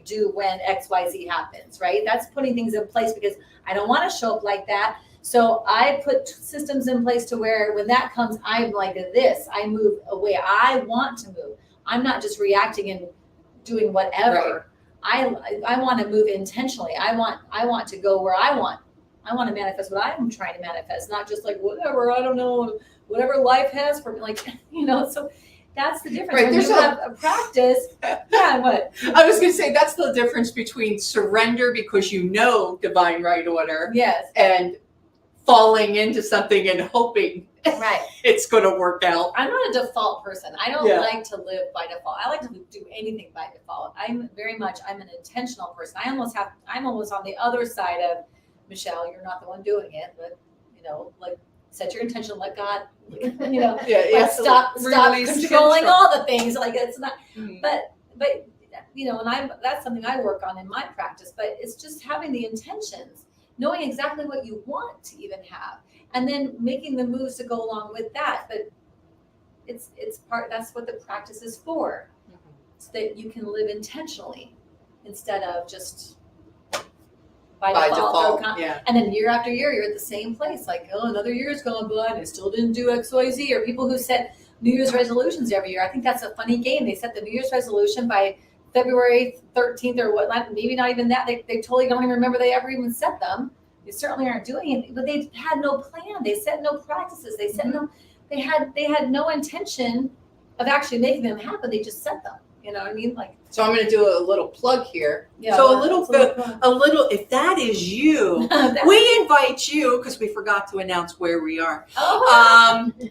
[SPEAKER 3] do when XYZ happens, right? That's putting things in place because I don't want to show up like that. So I put systems in place to where when that comes, I'm like this. I move away. I want to move. I'm not just reacting and doing whatever. Right. I want to move intentionally. I want to go where I want. I want to manifest what I'm trying to manifest, not just like whatever, I don't know, whatever life has for me, so that's the difference.
[SPEAKER 2] Right,
[SPEAKER 3] when you have a practice, what?
[SPEAKER 2] I was going to say, that's the difference between surrender because divine right order.
[SPEAKER 3] Yes.
[SPEAKER 2] And falling into something and hoping
[SPEAKER 3] Right.
[SPEAKER 2] it's going to work out.
[SPEAKER 3] I'm not a default person. I don't like to live by default. I like to do anything by default. I'm an intentional person. I'm almost on the other side of, Michelle, you're not the one doing it, but set your intention, let God, stop controlling all the things. Like, it's not, but and that's something I work on in my practice, but it's just having the intentions, knowing exactly what you want to even have, and then making the moves to go along with that. But that's what the practice is for, so that you can live intentionally instead of just by default. And then year after year, you're at the same place. Like, another year's gone by and I still didn't do XYZ. Or people who said, New Year's resolutions every year. I think that's a funny game. They set the New Year's resolution by February 13th or whatnot. Maybe not even that. They totally don't even remember they ever even set them. They certainly aren't doing it, but they had no plan. They set no practices. They set no. They had no intention of actually making them happen. They just set them. You know what I mean? Like.
[SPEAKER 2] So I'm going to do a little plug here.
[SPEAKER 3] Yeah,
[SPEAKER 2] So
[SPEAKER 3] well,
[SPEAKER 2] a little bit, if that is you, we invite you, because we forgot to announce where we are.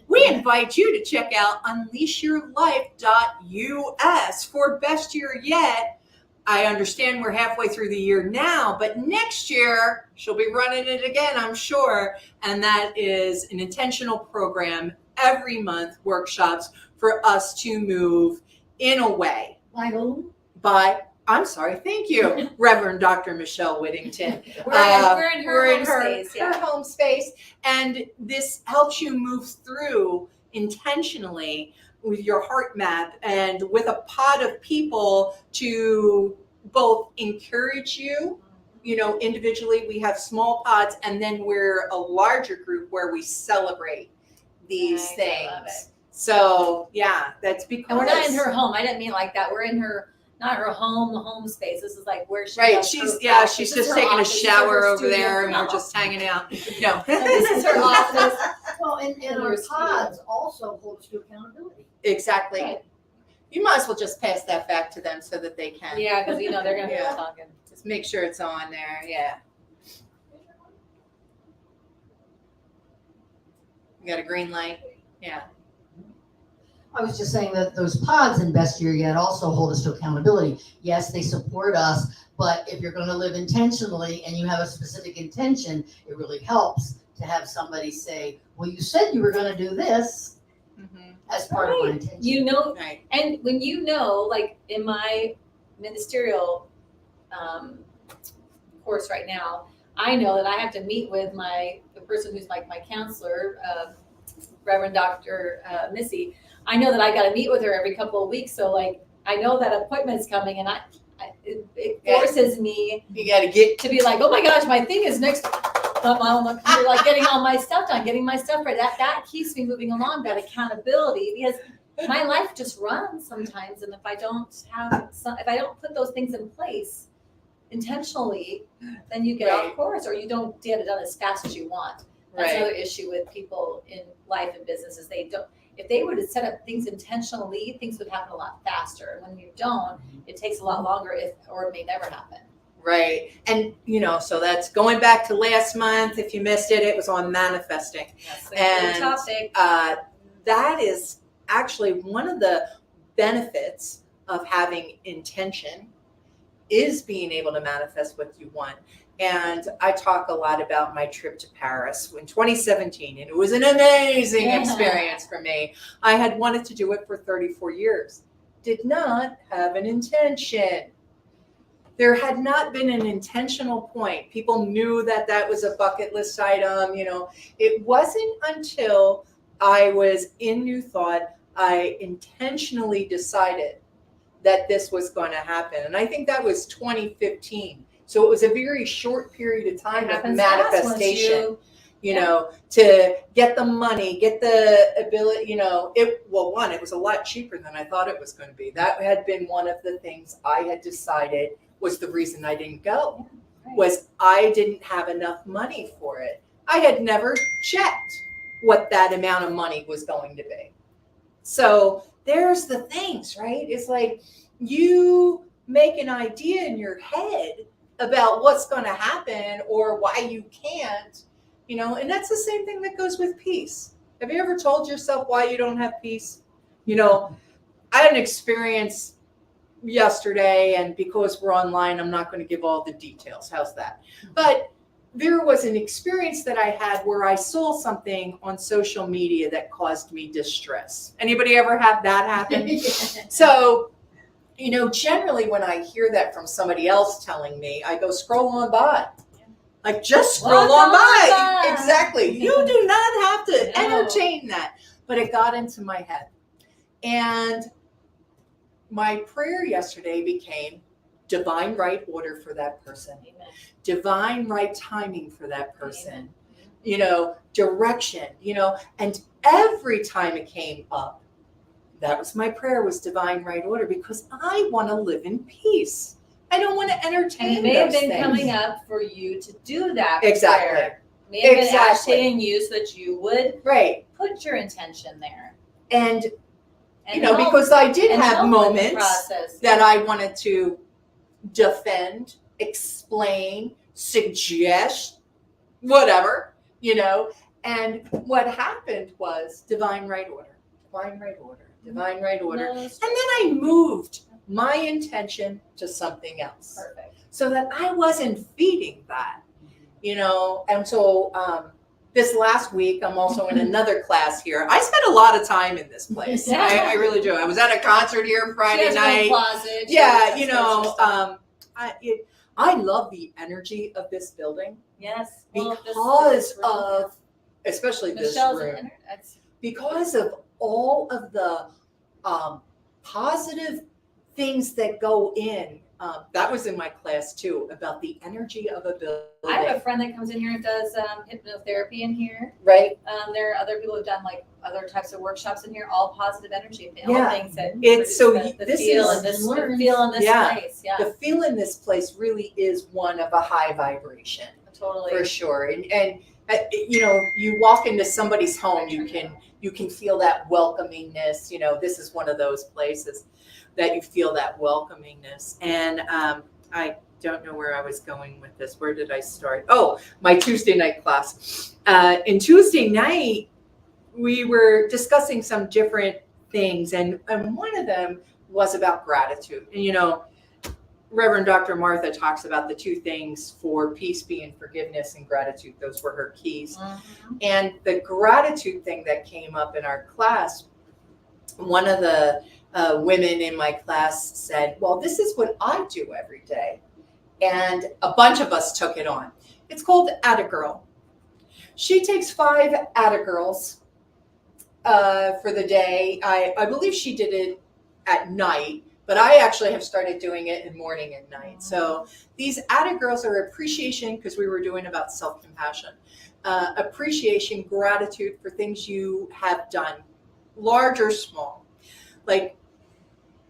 [SPEAKER 2] We invite you to check out unleashyourlife.us for best year yet. I understand we're halfway through the year now, but next year she'll be running it again, I'm sure. And that is an intentional program every month, workshops for us to move in a way thank you, Reverend Dr. Michelle Whittington.
[SPEAKER 3] We're in her home space.
[SPEAKER 2] Her home space. And this helps you move through intentionally with your heart map and with a pod of people to both encourage you, individually. We have small pods, and then we're a larger group where we celebrate these things. I love it. So yeah, that's because.
[SPEAKER 3] And we're not in her home. I didn't mean like that. We're in not her home space. This is like where she.
[SPEAKER 2] Right. She's just taking a shower over there, and we're just hanging out. No.
[SPEAKER 3] This is her office.
[SPEAKER 4] Well, and our pods also hold us to accountability.
[SPEAKER 2] Exactly.
[SPEAKER 3] Right.
[SPEAKER 2] You might as well just pass that back to them so that they can.
[SPEAKER 3] Yeah, because they're going to be talking.
[SPEAKER 2] Just make sure it's on there. Yeah. You got a green light? Yeah.
[SPEAKER 4] I was just saying that those pods in Best Year Yet also hold us to accountability. Yes, they support us, but if you're going to live intentionally and you have a specific intention, it really helps to have somebody say, well, you said you were going to do this as part of my intention.
[SPEAKER 2] Right.
[SPEAKER 3] And when like in my ministerial course right now, I know that I have to meet with the person who's like my counselor, Reverend Dr. Missy. I know that I got to meet with her every couple of weeks. So like, I know that appointment's coming, and it forces me.
[SPEAKER 2] You got to get
[SPEAKER 3] to be like, oh my gosh, my thing is next. You're like getting all my stuff done, getting my stuff right. That keeps me moving along. That accountability, because my life just runs sometimes, and if I don't put those things in place intentionally, then you get off course, or you don't get it done as fast as you want. That's another issue with people in life and business is they don't. If they were to set up things intentionally, things would happen a lot faster. And when you don't, it takes a lot longer, or it may never happen.
[SPEAKER 2] Right. And, so that's going back to last month. If you missed it, it was on manifesting.
[SPEAKER 3] Yes,
[SPEAKER 2] and
[SPEAKER 3] topic.
[SPEAKER 2] That is actually one of the benefits of having intention is being able to manifest what you want. And I talk a lot about my trip to Paris in 2017, and it was an amazing experience for me. I had wanted to do it for 34 years, did not have an intention. There had not been an intentional point. People knew that was a bucket list item. It wasn't until I was in New Thought, I intentionally decided that this was going to happen. And I think that was 2015. So it was a very short period of time of manifestation, to get the money, get the ability, it was a lot cheaper than I thought it was going to be. That had been one of the things I had decided was the reason I didn't go, was I didn't have enough money for it. I had never checked what that amount of money was going to be. So there's the things, right? It's like you make an idea in your head about what's going to happen or why you can't, and that's the same thing that goes with peace. Have you ever told yourself why you don't have peace? I had an experience yesterday, and because we're online, I'm not going to give all the details. How's that? But there was an experience that I had where I saw something on social media that caused me distress. Anybody ever have that happen? So, generally when I hear that from somebody else telling me, I go scroll on by. Like, just scroll on by. Exactly. You do not have to entertain that. But it got into my head. And my prayer yesterday became divine right order for that person.
[SPEAKER 3] Amen.
[SPEAKER 2] Divine right timing for that person. Amen. Direction, and every time it came up, that was my prayer, was divine right order, because I want to live in peace. I don't want to
[SPEAKER 3] And
[SPEAKER 2] entertain
[SPEAKER 3] it may have
[SPEAKER 2] those
[SPEAKER 3] been
[SPEAKER 2] things.
[SPEAKER 3] coming up for you to do that
[SPEAKER 2] Exactly.
[SPEAKER 3] prayer. May have been
[SPEAKER 2] Exactly.
[SPEAKER 3] agitating you so that you would
[SPEAKER 2] Right.
[SPEAKER 3] put your intention there.
[SPEAKER 2] And,
[SPEAKER 3] And
[SPEAKER 2] you know,
[SPEAKER 3] help-
[SPEAKER 2] because I did
[SPEAKER 3] and
[SPEAKER 2] have
[SPEAKER 3] help with the
[SPEAKER 2] moments
[SPEAKER 3] process.
[SPEAKER 2] that I wanted to defend, explain, suggest, whatever, you know. And what happened was divine right order, divine right order, divine right order.
[SPEAKER 3] No,
[SPEAKER 2] And then I moved my intention to something else
[SPEAKER 3] perfect.
[SPEAKER 2] so that I wasn't feeding that, you know. And so this last week, I'm also in another class here. I spent a lot of time in this place. I really do. I was at a concert here
[SPEAKER 3] She
[SPEAKER 2] Friday
[SPEAKER 3] has her own
[SPEAKER 2] night.
[SPEAKER 3] closet. She
[SPEAKER 2] Yeah,
[SPEAKER 3] has
[SPEAKER 2] you
[SPEAKER 3] space for
[SPEAKER 2] know,
[SPEAKER 3] stuff.
[SPEAKER 2] I love the energy of this building
[SPEAKER 3] Yes. Well,
[SPEAKER 2] because
[SPEAKER 3] this room,
[SPEAKER 2] of, especially this
[SPEAKER 3] Michelle's
[SPEAKER 2] room,
[SPEAKER 3] that's
[SPEAKER 2] because of all of the positive things that go in. That was in my class too, about the energy of a building.
[SPEAKER 3] I have a friend that comes in here and does hypnotherapy in here.
[SPEAKER 2] Right?
[SPEAKER 3] There are other people who've done like other types of workshops in here, all positive energy, all
[SPEAKER 2] Yeah.
[SPEAKER 3] things that
[SPEAKER 2] It's so
[SPEAKER 3] produce the
[SPEAKER 2] this
[SPEAKER 3] feel
[SPEAKER 2] is-
[SPEAKER 3] in this
[SPEAKER 4] Learn.
[SPEAKER 3] the feel in this
[SPEAKER 2] Yeah.
[SPEAKER 3] place. Yeah,
[SPEAKER 2] The feel in this place really is one of a high vibration.
[SPEAKER 3] totally.
[SPEAKER 2] For sure. And you know, you walk into somebody's home, you can feel that welcomingness. You know, this is one of those places that you feel that welcomingness. And I don't know where I was going with this. Where did I start? Oh, my Tuesday night class. In Tuesday night, we were discussing some different things, and one of them was about gratitude. And you know, Reverend Dr. Martha talks about the two things for peace being forgiveness and gratitude. Those were her keys.
[SPEAKER 3] Mhm.
[SPEAKER 2] And the gratitude thing that came up in our class, one of the women in my class said, well, this is what I do every day. And a bunch of us took it on. It's called Attagirl. She takes 5 Attagirls for the day. I believe she did it at night, but I actually have started doing it in morning and night. So these Attagirls are appreciation, because we were doing about self-compassion, appreciation, gratitude for things you have done, large or small. Like,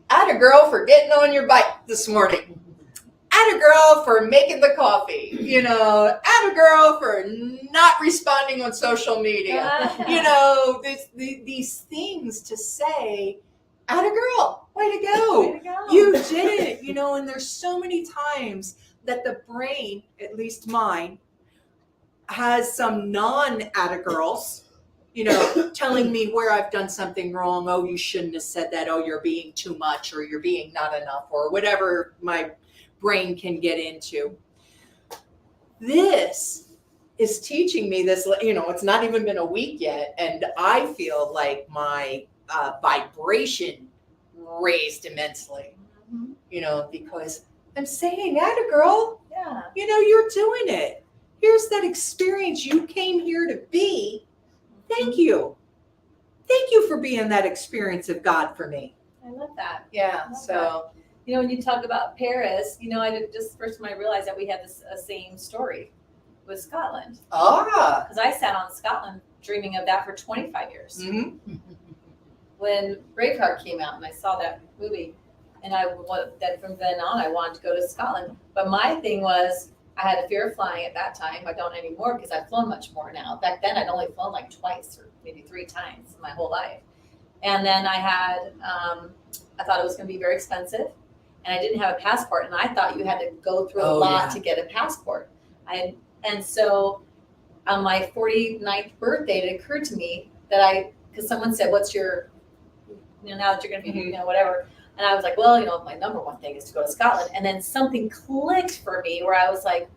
[SPEAKER 2] Attagirl for getting on your bike this morning. Attagirl for making the coffee. You know, Attagirl for not responding on social media. You know, these things to say, Attagirl, way to go.
[SPEAKER 3] Way to go.
[SPEAKER 2] You did it, you know. And there's so many times that the brain, at least mine, has some non-Attagirls, you know, telling me where I've done something wrong. Oh, you shouldn't have said that. Oh, you're being too much, or you're being not enough, or whatever my brain can get into. This is teaching me this, you know, it's not even been a week yet, and I feel like my vibration raised immensely,
[SPEAKER 3] Mhm.
[SPEAKER 2] you know, because I'm saying, Attagirl,
[SPEAKER 3] Yeah.
[SPEAKER 2] you know, you're doing it. Here's that experience you came here to be. Thank you. Thank you for being that experience of God for me.
[SPEAKER 3] I love that.
[SPEAKER 2] Yeah.
[SPEAKER 3] Love
[SPEAKER 2] So,
[SPEAKER 3] You know, when you talk about Paris, you know, I did just first time I realized that we had this same story with Scotland, because I sat on Scotland dreaming of that for 25 years.
[SPEAKER 2] mhm.
[SPEAKER 3] When Braveheart came out and I saw that movie, and that from then on I wanted to go to Scotland. But my thing was, I had a fear of flying at that time. I don't anymore because I've flown much more now. Back then I'd only flown like twice or maybe 3 times in my whole life. And then I had, I thought it was going to be very expensive, and I didn't have a passport, and I thought you had to go through a
[SPEAKER 2] Oh,
[SPEAKER 3] lot
[SPEAKER 2] yeah.
[SPEAKER 3] to get a passport. And so on my 49th birthday, it occurred to me that because someone said, what's your, you know, now that you're going to be,
[SPEAKER 2] Mhm.
[SPEAKER 3] you know, whatever. And I was like, well, you know, my number one thing is to go to Scotland. And then something clicked for me where I was like,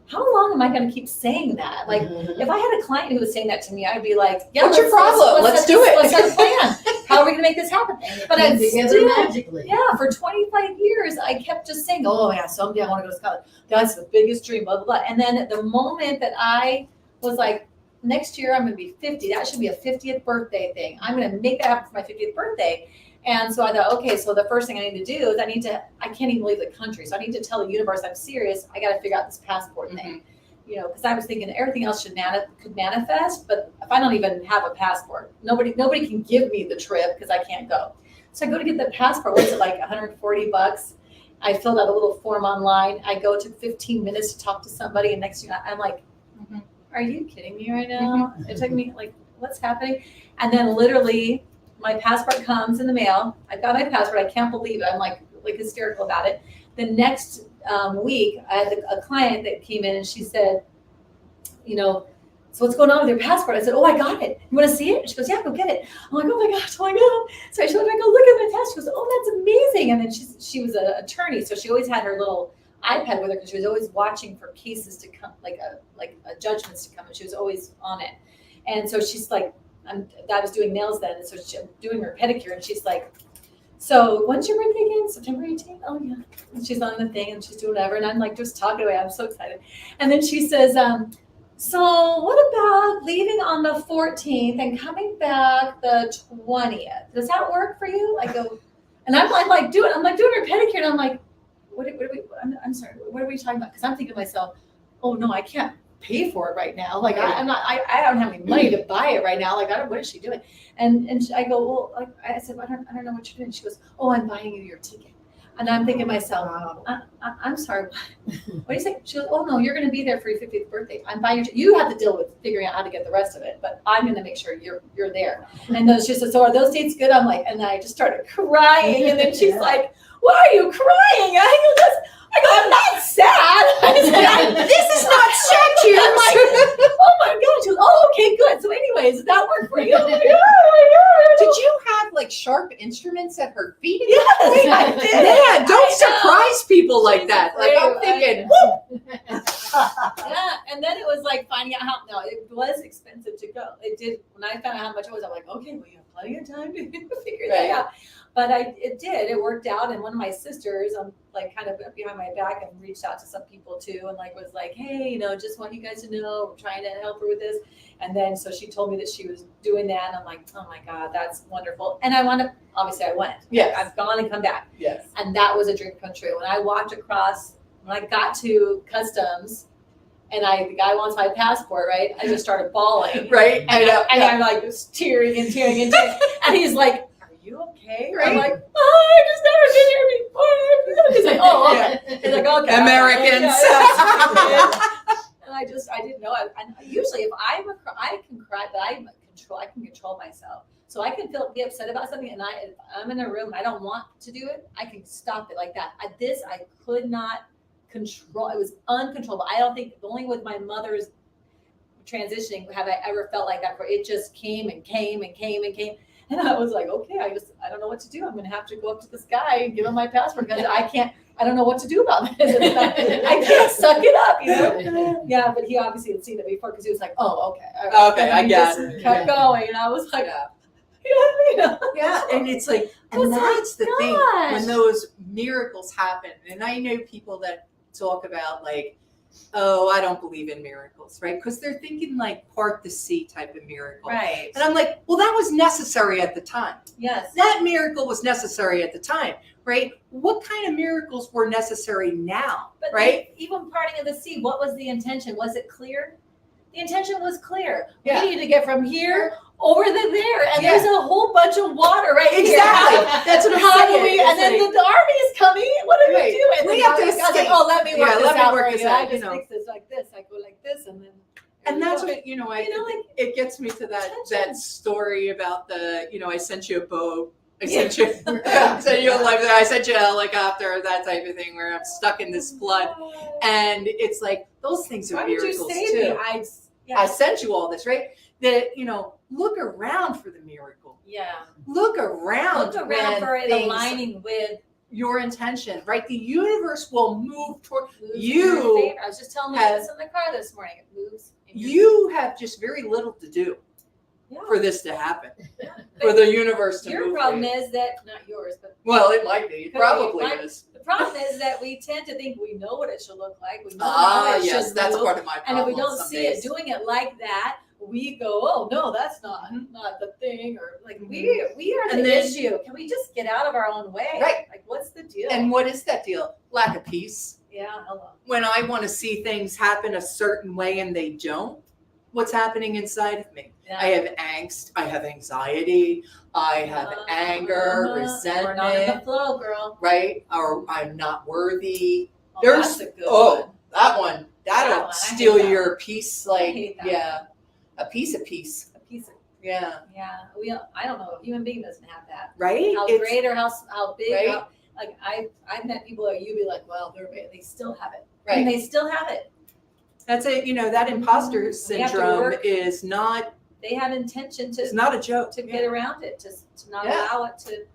[SPEAKER 3] how long am I going to keep saying that? Like, if I had a client who was saying that to me, I'd be like, yeah,
[SPEAKER 2] What's your problem? Let's
[SPEAKER 3] set
[SPEAKER 2] do
[SPEAKER 3] this-
[SPEAKER 2] it.
[SPEAKER 3] Let's have a plan. How are we going to make this happen? But
[SPEAKER 4] Came
[SPEAKER 3] I
[SPEAKER 4] together
[SPEAKER 3] still,
[SPEAKER 4] magically.
[SPEAKER 3] yeah, for 25 years, I kept just saying, oh, yeah, someday I want to go to Scotland. That's the biggest dream, blah, blah, blah. And then the moment that I was like, next year I'm going to be 50, that should be a 50th birthday thing. I'm going to make that happen for my 50th birthday. And so I thought, okay, so the first thing I need to do is I can't even leave the country. So I need to tell the universe I'm serious. I got to figure out this passport thing. you know, because I was thinking everything else could manifest, but if I don't even have a passport, nobody can give me the trip because I can't go. So I go to get the passport. What's it like, $140? I filled out a little form online. I go, took 15 minutes to talk to somebody, and next thing I'm like, are you kidding me right now? It took me like, what's happening? And then literally my passport comes in the mail. I got my passport. I can't believe it. I'm like hysterical about it. The next week, I had a client that came in and she said, you know, so what's going on with your passport? I said, oh, I got it. You want to see it? She goes, yeah, go get it. I'm like, oh my gosh, oh my God. So I showed her, I go, look at my test. She goes, oh, that's amazing. And then she was an attorney. So she always had her little iPad with her because she was always watching for cases to come, like judgments to come. And she was always on it. And so she's like, I was doing nails then. And so I'm doing her pedicure. And she's like, so when's your birthday again? September 18th? Oh yeah. And she's on the thing and she's doing whatever. And I'm like just talking away. I'm so excited. And then she says, so what about leaving on the 14th and coming back the 20th? Does that work for you? I go, and I'm like doing her pedicure. And I'm like, I'm sorry, what are we talking about? Because I'm thinking to myself, oh no, I can't pay for it right now. Like I don't have any money to buy it right now. Like what is she doing? And I go, well, like I said, I don't know what you're doing. She goes, oh, I'm buying you your ticket. And I'm thinking to myself, I'm sorry, what do you say? She goes, oh no, you're going to be there for your 50th birthday. I'm buying your ticket. You have to deal with figuring out how to get the rest of it, but I'm going to make sure you're there. And she said, so are those dates good? I'm like, and then I just started crying. And then she's like, why are you crying? I go, I'm not sad.
[SPEAKER 2] This is not sad, you.
[SPEAKER 3] I'm like, oh my God. She goes, oh, okay, good. So anyways, did that work for you? I'm like, oh
[SPEAKER 2] Did you have like sharp instruments at her feet?
[SPEAKER 3] Yes, I did.
[SPEAKER 2] Yeah, don't surprise people like that. Like I'm thinking, woo.
[SPEAKER 3] Yeah, and then it was like finding out how, it was expensive to go. It did, when I found out how much it was, I'm like, okay, well, you have plenty of time to figure that out. But it worked out. And one of my sisters, like kind of behind my back and reached out to some people too. And like, was like, hey, you know, just want you guys to know, we're trying to help her with this. And then, so she told me that she was doing that. And I'm like, oh my God, that's wonderful. And obviously I went.
[SPEAKER 2] Yes.
[SPEAKER 3] I've gone and come back.
[SPEAKER 2] Yes.
[SPEAKER 3] And that was a dream come true. When I walked across, when I got to customs and the guy wants my passport, right? I just started bawling.
[SPEAKER 2] Right.
[SPEAKER 3] And I'm like just tearing. And he's like, you okay?
[SPEAKER 2] Right.
[SPEAKER 3] I'm like, I just never been here before. He's like, oh, okay. He's like, okay.
[SPEAKER 2] Americans.
[SPEAKER 3] And I didn't know. And usually if I can cry, but I can control myself. So I can be upset about something, and if I'm in a room, I don't want to do it, I can stop it like that. I could not control. It was uncontrollable. I don't think, only with my mother's transitioning have I ever felt like that, where it just came and came and came and came. And I was like, okay, I don't know what to do. I'm going to have to go up to this guy and give him my passport because I don't know what to do about this. I can't suck it up, you know? Yeah, but he obviously had seen it before because he was like, oh, okay. All right.
[SPEAKER 2] Okay, I get it.
[SPEAKER 3] Kept going. And I was like,
[SPEAKER 2] Yeah, and it's like, and that's the thing, when those miracles happen. And I know people that talk about like, oh, I don't believe in miracles, right? Because they're thinking like part the sea type of miracle.
[SPEAKER 3] Right.
[SPEAKER 2] And I'm like, well, that was necessary at the time.
[SPEAKER 3] Yes.
[SPEAKER 2] That miracle was necessary at the time, right? What kind of miracles were necessary now,
[SPEAKER 3] But
[SPEAKER 2] right?
[SPEAKER 3] even parting of the sea, what was the intention? Was it clear? The intention was clear.
[SPEAKER 2] Yeah.
[SPEAKER 3] We need to get from here over to there, and
[SPEAKER 2] Yeah.
[SPEAKER 3] there's a whole bunch of water right here.
[SPEAKER 2] Exactly. That's what I'm
[SPEAKER 3] How do
[SPEAKER 2] saying.
[SPEAKER 3] we?
[SPEAKER 2] It's
[SPEAKER 3] And then
[SPEAKER 2] like-
[SPEAKER 3] the army is coming. What do
[SPEAKER 2] Right.
[SPEAKER 3] we do? And
[SPEAKER 2] We
[SPEAKER 3] then
[SPEAKER 2] have to
[SPEAKER 3] I was like,
[SPEAKER 2] escape.
[SPEAKER 3] oh, let me work
[SPEAKER 2] Yeah,
[SPEAKER 3] this
[SPEAKER 2] let me
[SPEAKER 3] out
[SPEAKER 2] work
[SPEAKER 3] for
[SPEAKER 2] this
[SPEAKER 3] you.
[SPEAKER 2] out,
[SPEAKER 3] I
[SPEAKER 2] you
[SPEAKER 3] just
[SPEAKER 2] know.
[SPEAKER 3] fix this like this. I go like this, and then.
[SPEAKER 2] And that's
[SPEAKER 3] you know,
[SPEAKER 2] what,
[SPEAKER 3] like
[SPEAKER 2] it gets me to that
[SPEAKER 3] tension.
[SPEAKER 2] story about I sent you a boat. I sent you a life. I sent you a helicopter, that type of thing, where I'm stuck in this flood. And it's like, those things are
[SPEAKER 3] Why did you
[SPEAKER 2] miracles
[SPEAKER 3] save
[SPEAKER 2] too.
[SPEAKER 3] me?
[SPEAKER 2] I sent you all this, right? That, look around for the miracle.
[SPEAKER 3] Yeah.
[SPEAKER 2] Look around.
[SPEAKER 3] Look around
[SPEAKER 2] when
[SPEAKER 3] for it
[SPEAKER 2] things-
[SPEAKER 3] aligning with
[SPEAKER 2] your intention, right? The universe will move toward
[SPEAKER 3] moves in
[SPEAKER 2] you.
[SPEAKER 3] your favor. I was just telling
[SPEAKER 2] have-
[SPEAKER 3] this in the car this morning. It moves. in your
[SPEAKER 2] You have just very little to do
[SPEAKER 3] Yeah.
[SPEAKER 2] for this to happen,
[SPEAKER 3] Yeah.
[SPEAKER 2] for the universe to
[SPEAKER 3] Your
[SPEAKER 2] move.
[SPEAKER 3] problem
[SPEAKER 2] for you.
[SPEAKER 3] is that, not yours, but
[SPEAKER 2] Well, it might be. It
[SPEAKER 3] Could
[SPEAKER 2] probably
[SPEAKER 3] be.
[SPEAKER 2] is.
[SPEAKER 3] the problem is that we tend to think we know what it should look like. We know
[SPEAKER 2] Ah,
[SPEAKER 3] how it
[SPEAKER 2] yes,
[SPEAKER 3] should
[SPEAKER 2] that's
[SPEAKER 3] move.
[SPEAKER 2] part of my
[SPEAKER 3] And if
[SPEAKER 2] problem.
[SPEAKER 3] we don't
[SPEAKER 2] some
[SPEAKER 3] see
[SPEAKER 2] days.
[SPEAKER 3] it doing it like that, we go, oh no, that's not the thing, or like we are
[SPEAKER 2] Mm-hmm. And
[SPEAKER 3] the
[SPEAKER 2] then-
[SPEAKER 3] issue. Can we just get out of our own way?
[SPEAKER 2] Right.
[SPEAKER 3] Like, what's the deal?
[SPEAKER 2] And what is that deal? Lack of peace.
[SPEAKER 3] Yeah, hello.
[SPEAKER 2] When I want to see things happen a certain way and they don't, what's happening inside of me?
[SPEAKER 3] Yeah.
[SPEAKER 2] I have angst, I have anxiety, I have anger,
[SPEAKER 3] We're not in the
[SPEAKER 2] resentment,
[SPEAKER 3] flow, girl.
[SPEAKER 2] right? Or I'm not worthy.
[SPEAKER 3] Oh,
[SPEAKER 2] There's
[SPEAKER 3] that's a good
[SPEAKER 2] oh,
[SPEAKER 3] one.
[SPEAKER 2] that one.
[SPEAKER 3] That
[SPEAKER 2] That'll
[SPEAKER 3] one, I hate
[SPEAKER 2] steal
[SPEAKER 3] that
[SPEAKER 2] your peace.
[SPEAKER 3] I hate that
[SPEAKER 2] Yeah, a piece.
[SPEAKER 3] A piece of,
[SPEAKER 2] Yeah,
[SPEAKER 3] yeah. I don't know. A human being doesn't have that.
[SPEAKER 2] right.
[SPEAKER 3] How
[SPEAKER 2] It's-
[SPEAKER 3] great or how big.
[SPEAKER 2] Right.
[SPEAKER 3] Like I've met people that you'd be like, well, they still have it.
[SPEAKER 2] Right.
[SPEAKER 3] And they still have it.
[SPEAKER 2] That's it. That imposter
[SPEAKER 3] We have to
[SPEAKER 2] syndrome
[SPEAKER 3] work.
[SPEAKER 2] is not.
[SPEAKER 3] They had intention
[SPEAKER 2] It's
[SPEAKER 3] to
[SPEAKER 2] not a joke.
[SPEAKER 3] get around it, to not
[SPEAKER 2] Yeah.
[SPEAKER 3] allow it to.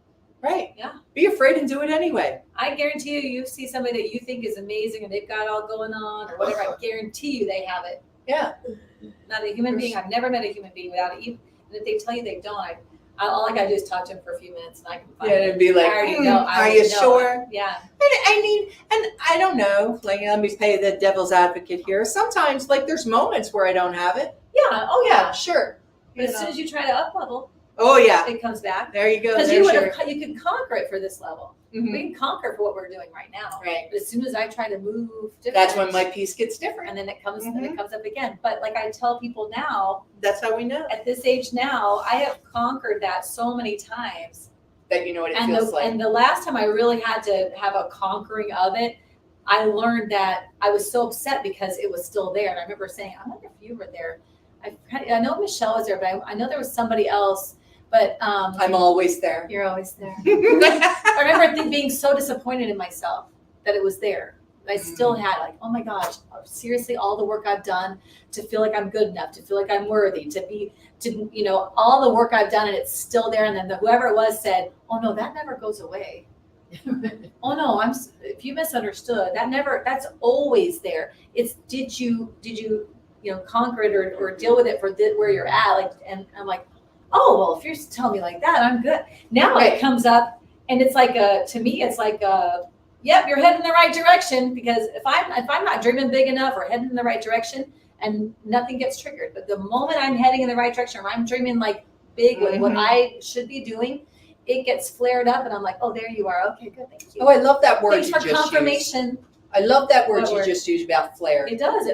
[SPEAKER 2] Right.
[SPEAKER 3] Yeah.
[SPEAKER 2] Be afraid and do it anyway.
[SPEAKER 3] I guarantee you see somebody that you think is amazing and they've got all going on or whatever. I guarantee you they have it.
[SPEAKER 2] Yeah.
[SPEAKER 3] Not a human being. I've never met a human being without it. Even and if they tell you they don't, all I gotta do is talk to them for a few minutes and I can find
[SPEAKER 2] Yeah,
[SPEAKER 3] it.
[SPEAKER 2] it'd be like,
[SPEAKER 3] I already
[SPEAKER 2] "Hmm,
[SPEAKER 3] know.
[SPEAKER 2] are you sure?"
[SPEAKER 3] Yeah.
[SPEAKER 2] And I don't know. Like, let me play the devil's advocate here. Sometimes, like, there's moments where I don't have it.
[SPEAKER 3] Yeah. Oh yeah.
[SPEAKER 2] Sure.
[SPEAKER 3] But as soon as you try to up level,
[SPEAKER 2] Oh yeah.
[SPEAKER 3] it comes back.
[SPEAKER 2] There you go.
[SPEAKER 3] Because
[SPEAKER 2] There's
[SPEAKER 3] you can conquer it for this level.
[SPEAKER 2] Mhm.
[SPEAKER 3] We can conquer for what we're doing right now.
[SPEAKER 2] Right.
[SPEAKER 3] But as soon as I try to move different,
[SPEAKER 2] That's when my piece gets different.
[SPEAKER 3] and then it comes
[SPEAKER 2] Mhm.
[SPEAKER 3] and it comes up again. But like I tell people now,
[SPEAKER 2] That's how we know
[SPEAKER 3] at this age now, I have conquered that so many times.
[SPEAKER 2] that you know what it
[SPEAKER 3] And
[SPEAKER 2] feels like.
[SPEAKER 3] and the last time I really had to have a conquering of it, I learned that I was so upset because it was still there. And I remember saying, I wonder if you were there. I know Michelle was there, but I know there was somebody else. But
[SPEAKER 2] I'm always there.
[SPEAKER 3] you're always there. I remember being so disappointed in myself that it was there. I still had like, oh my gosh, seriously, all the work I've done to feel like I'm good enough, to feel like I'm worthy, all the work I've done and it's still there. And then whoever it was said, oh no, that never goes away. Oh no, if you misunderstood, that's always there. It's, did you conquer it or deal with it for where you're at? Like, and I'm like, oh, well, if you're telling me like that, I'm good. Now
[SPEAKER 2] Right.
[SPEAKER 3] it comes up and it's like to me, it's like yep, you're heading in the right direction, because if I'm not dreaming big enough or heading in the right direction and nothing gets triggered, but the moment I'm heading in the right direction or I'm dreaming like big with what
[SPEAKER 2] Mhm.
[SPEAKER 3] I should be doing, it gets flared up and I'm like, oh, there you are. Okay, good, thank you.
[SPEAKER 2] Oh, I love that word
[SPEAKER 3] Thanks
[SPEAKER 2] you
[SPEAKER 3] for
[SPEAKER 2] just used.
[SPEAKER 3] confirmation.
[SPEAKER 2] I love that word
[SPEAKER 3] What
[SPEAKER 2] you
[SPEAKER 3] word?
[SPEAKER 2] just used about flare.
[SPEAKER 3] It does.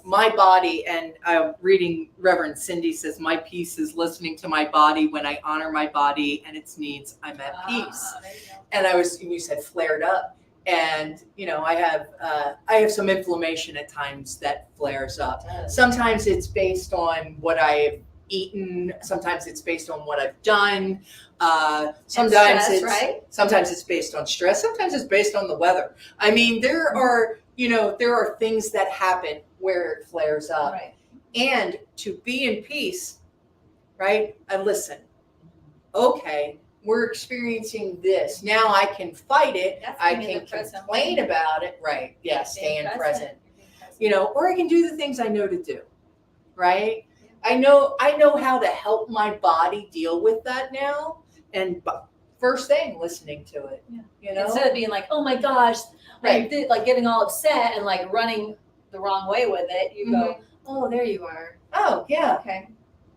[SPEAKER 2] My body, and reading Reverend Cindy says, my peace is listening to my body. When I honor my body and its needs, I'm at peace.
[SPEAKER 3] There you go.
[SPEAKER 2] And you said flared up. And, I have some inflammation at times that flares up.
[SPEAKER 3] It does.
[SPEAKER 2] Sometimes it's based on what I've eaten. Sometimes it's based on what I've done. Sometimes
[SPEAKER 3] stress,
[SPEAKER 2] it's
[SPEAKER 3] right?
[SPEAKER 2] Sometimes it's based on stress. Sometimes it's based on the weather. I mean, there are things that happen where it flares up.
[SPEAKER 3] Right.
[SPEAKER 2] And to be in peace, right? I listen. Okay, we're experiencing this. Now I can fight it.
[SPEAKER 3] That's
[SPEAKER 2] I
[SPEAKER 3] being in
[SPEAKER 2] can
[SPEAKER 3] the present
[SPEAKER 2] complain
[SPEAKER 3] moment.
[SPEAKER 2] about it. Right. Yeah,
[SPEAKER 3] Being
[SPEAKER 2] staying present.
[SPEAKER 3] Being present.
[SPEAKER 2] Or I can do the things I know to do. Right? I know how to help my body deal with that now. And first thing, listening to it.
[SPEAKER 3] Yeah. Instead of being like, oh my gosh,
[SPEAKER 2] Right.
[SPEAKER 3] like getting all upset and like running the wrong way with it, you go, oh, there you are.
[SPEAKER 2] Oh, yeah.
[SPEAKER 3] Okay.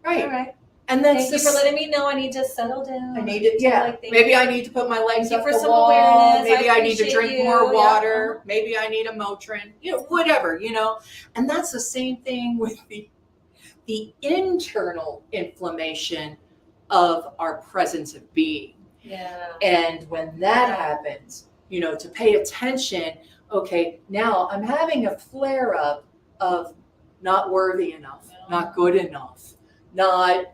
[SPEAKER 2] Right.
[SPEAKER 3] All right.
[SPEAKER 2] And that's
[SPEAKER 3] Thank you for letting me know I need to settle down.
[SPEAKER 2] I need it. Yeah.
[SPEAKER 3] Like, thank
[SPEAKER 2] Maybe
[SPEAKER 3] you.
[SPEAKER 2] I need to put my legs
[SPEAKER 3] Thank you
[SPEAKER 2] up
[SPEAKER 3] for
[SPEAKER 2] the
[SPEAKER 3] some
[SPEAKER 2] wall.
[SPEAKER 3] awareness.
[SPEAKER 2] Maybe
[SPEAKER 3] I
[SPEAKER 2] I need to
[SPEAKER 3] appreciate
[SPEAKER 2] drink
[SPEAKER 3] you.
[SPEAKER 2] more
[SPEAKER 3] Yeah.
[SPEAKER 2] water. Maybe I need a Motrin. Whatever. And that's the same thing with the internal inflammation of our presence of being.
[SPEAKER 3] Yeah.
[SPEAKER 2] And when that happens, to pay attention. Okay, now I'm having a flare up of not worthy enough, not good enough, not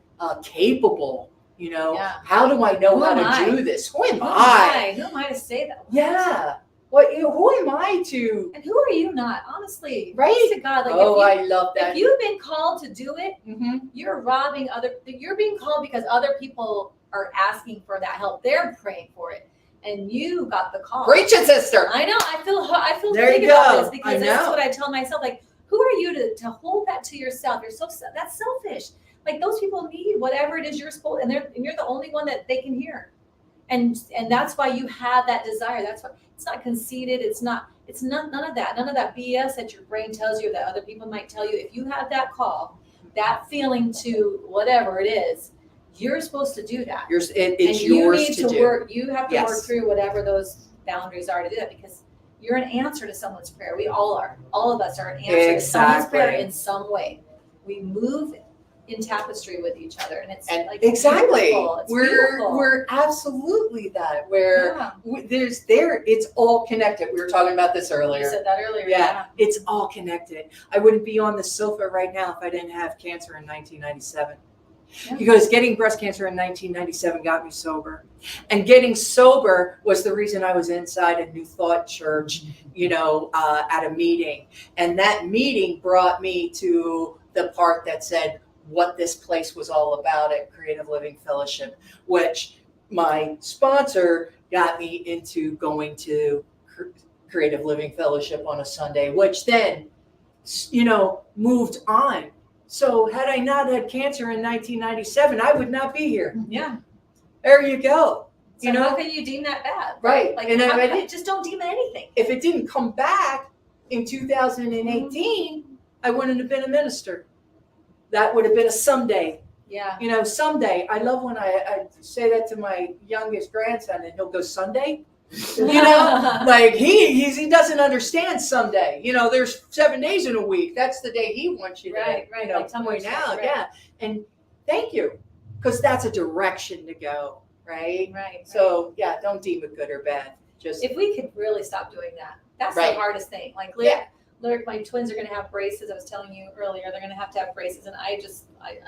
[SPEAKER 2] capable.
[SPEAKER 3] Yeah.
[SPEAKER 2] How do I know
[SPEAKER 3] Who
[SPEAKER 2] how
[SPEAKER 3] am
[SPEAKER 2] to
[SPEAKER 3] I?
[SPEAKER 2] do this? Who am
[SPEAKER 3] Who
[SPEAKER 2] I?
[SPEAKER 3] Who am I to say that?
[SPEAKER 2] Yeah. Who am I to?
[SPEAKER 3] And who are you not? Honestly.
[SPEAKER 2] Right?
[SPEAKER 3] Honest to God. Like
[SPEAKER 2] I love
[SPEAKER 3] if
[SPEAKER 2] that.
[SPEAKER 3] you've been called to do it,
[SPEAKER 2] Mhm.
[SPEAKER 3] you're being called because other people are asking for that help. They're praying for it. And you got the call.
[SPEAKER 2] Preach it, sister.
[SPEAKER 3] I know. I feel
[SPEAKER 2] There
[SPEAKER 3] big
[SPEAKER 2] you
[SPEAKER 3] about
[SPEAKER 2] go.
[SPEAKER 3] this because
[SPEAKER 2] I
[SPEAKER 3] that's
[SPEAKER 2] know.
[SPEAKER 3] what I tell myself. Like, who are you to hold that to yourself? That's selfish. Like those people need whatever it is you're supposed, and you're the only one that they can hear. And that's why you have that desire. That's why it's not conceited. It's none of that. None of that BS that your brain tells you, that other people might tell you. If you have that call, that feeling to whatever it is, you're supposed to do that.
[SPEAKER 2] It's
[SPEAKER 3] and you
[SPEAKER 2] yours
[SPEAKER 3] need
[SPEAKER 2] to do.
[SPEAKER 3] work. You have to work
[SPEAKER 2] Yes.
[SPEAKER 3] through whatever those boundaries are to do that, because You're an answer to someone's prayer. We all are. All of us are an answer to someone's prayer
[SPEAKER 2] Exactly.
[SPEAKER 3] in some way. We move in tapestry with each other, and it's
[SPEAKER 2] And
[SPEAKER 3] like
[SPEAKER 2] exactly,
[SPEAKER 3] beautiful. It's
[SPEAKER 2] we're
[SPEAKER 3] beautiful.
[SPEAKER 2] we're absolutely that. Where
[SPEAKER 3] Yeah.
[SPEAKER 2] it's all connected. We were talking about this
[SPEAKER 3] You
[SPEAKER 2] earlier.
[SPEAKER 3] said that earlier.
[SPEAKER 2] Yeah, it's all connected. I wouldn't be on the sofa right now if I didn't have cancer in 1997.
[SPEAKER 3] Yeah.
[SPEAKER 2] Because getting breast cancer in 1997 got me sober. And getting sober was the reason I was inside a New Thought church, at a meeting. And that meeting brought me to the part that said what this place was all about at Creative Living Fellowship, which my sponsor got me into going to Creative Living Fellowship on a Sunday, which then, moved on. So had I not had cancer in 1997, I would not be here.
[SPEAKER 3] Yeah.
[SPEAKER 2] There you go.
[SPEAKER 3] So how can you deem that bad?
[SPEAKER 2] Right.
[SPEAKER 3] Like,
[SPEAKER 2] And
[SPEAKER 3] just don't deem it anything.
[SPEAKER 2] if it didn't come back in 2018, I wouldn't have been a minister. That would have been a someday.
[SPEAKER 3] Yeah.
[SPEAKER 2] Someday. I love when I say that to my youngest grandson and he'll go, Sunday? Like he doesn't understand someday. There's 7 days in a week. That's the day he wants you to,
[SPEAKER 3] Right, like
[SPEAKER 2] point
[SPEAKER 3] Tumblr
[SPEAKER 2] out.
[SPEAKER 3] says, right.
[SPEAKER 2] Yeah. And thank you. Because that's a direction to go, right?
[SPEAKER 3] Right.
[SPEAKER 2] So yeah, don't deem it good or bad. Just
[SPEAKER 3] if we could really stop doing that, that's
[SPEAKER 2] Right.
[SPEAKER 3] the hardest thing. Like,
[SPEAKER 2] Yeah.
[SPEAKER 3] Lyric, my twins are going to have braces. I was telling you earlier, they're going to have braces, and I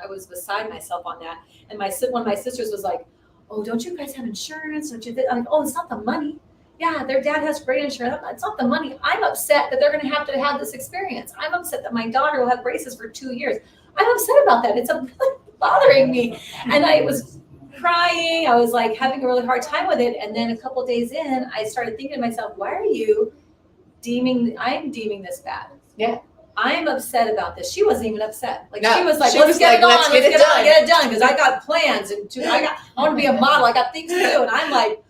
[SPEAKER 3] was beside myself on that. And one of my sisters was like, "Oh, don't you guys have insurance? Don't you?" I'm like, "Oh, it's not the money. Yeah, their dad has great insurance. It's not the money. I'm upset that they're going to have this experience. I'm upset that my daughter will have braces for 2 years. I'm upset about that. It's bothering me." And I was crying. I was like having a really hard time with it. And then a couple days in, I started thinking to myself, why are you I'm deeming this bad.
[SPEAKER 2] Yeah.
[SPEAKER 3] I'm upset about this. She wasn't even upset. Like
[SPEAKER 2] No,
[SPEAKER 3] she was like,
[SPEAKER 2] she
[SPEAKER 3] let's
[SPEAKER 2] was
[SPEAKER 3] get
[SPEAKER 2] like,
[SPEAKER 3] it on,
[SPEAKER 2] let's get it
[SPEAKER 3] done because I got plans and I want to be a model. I got things to do. And I'm like,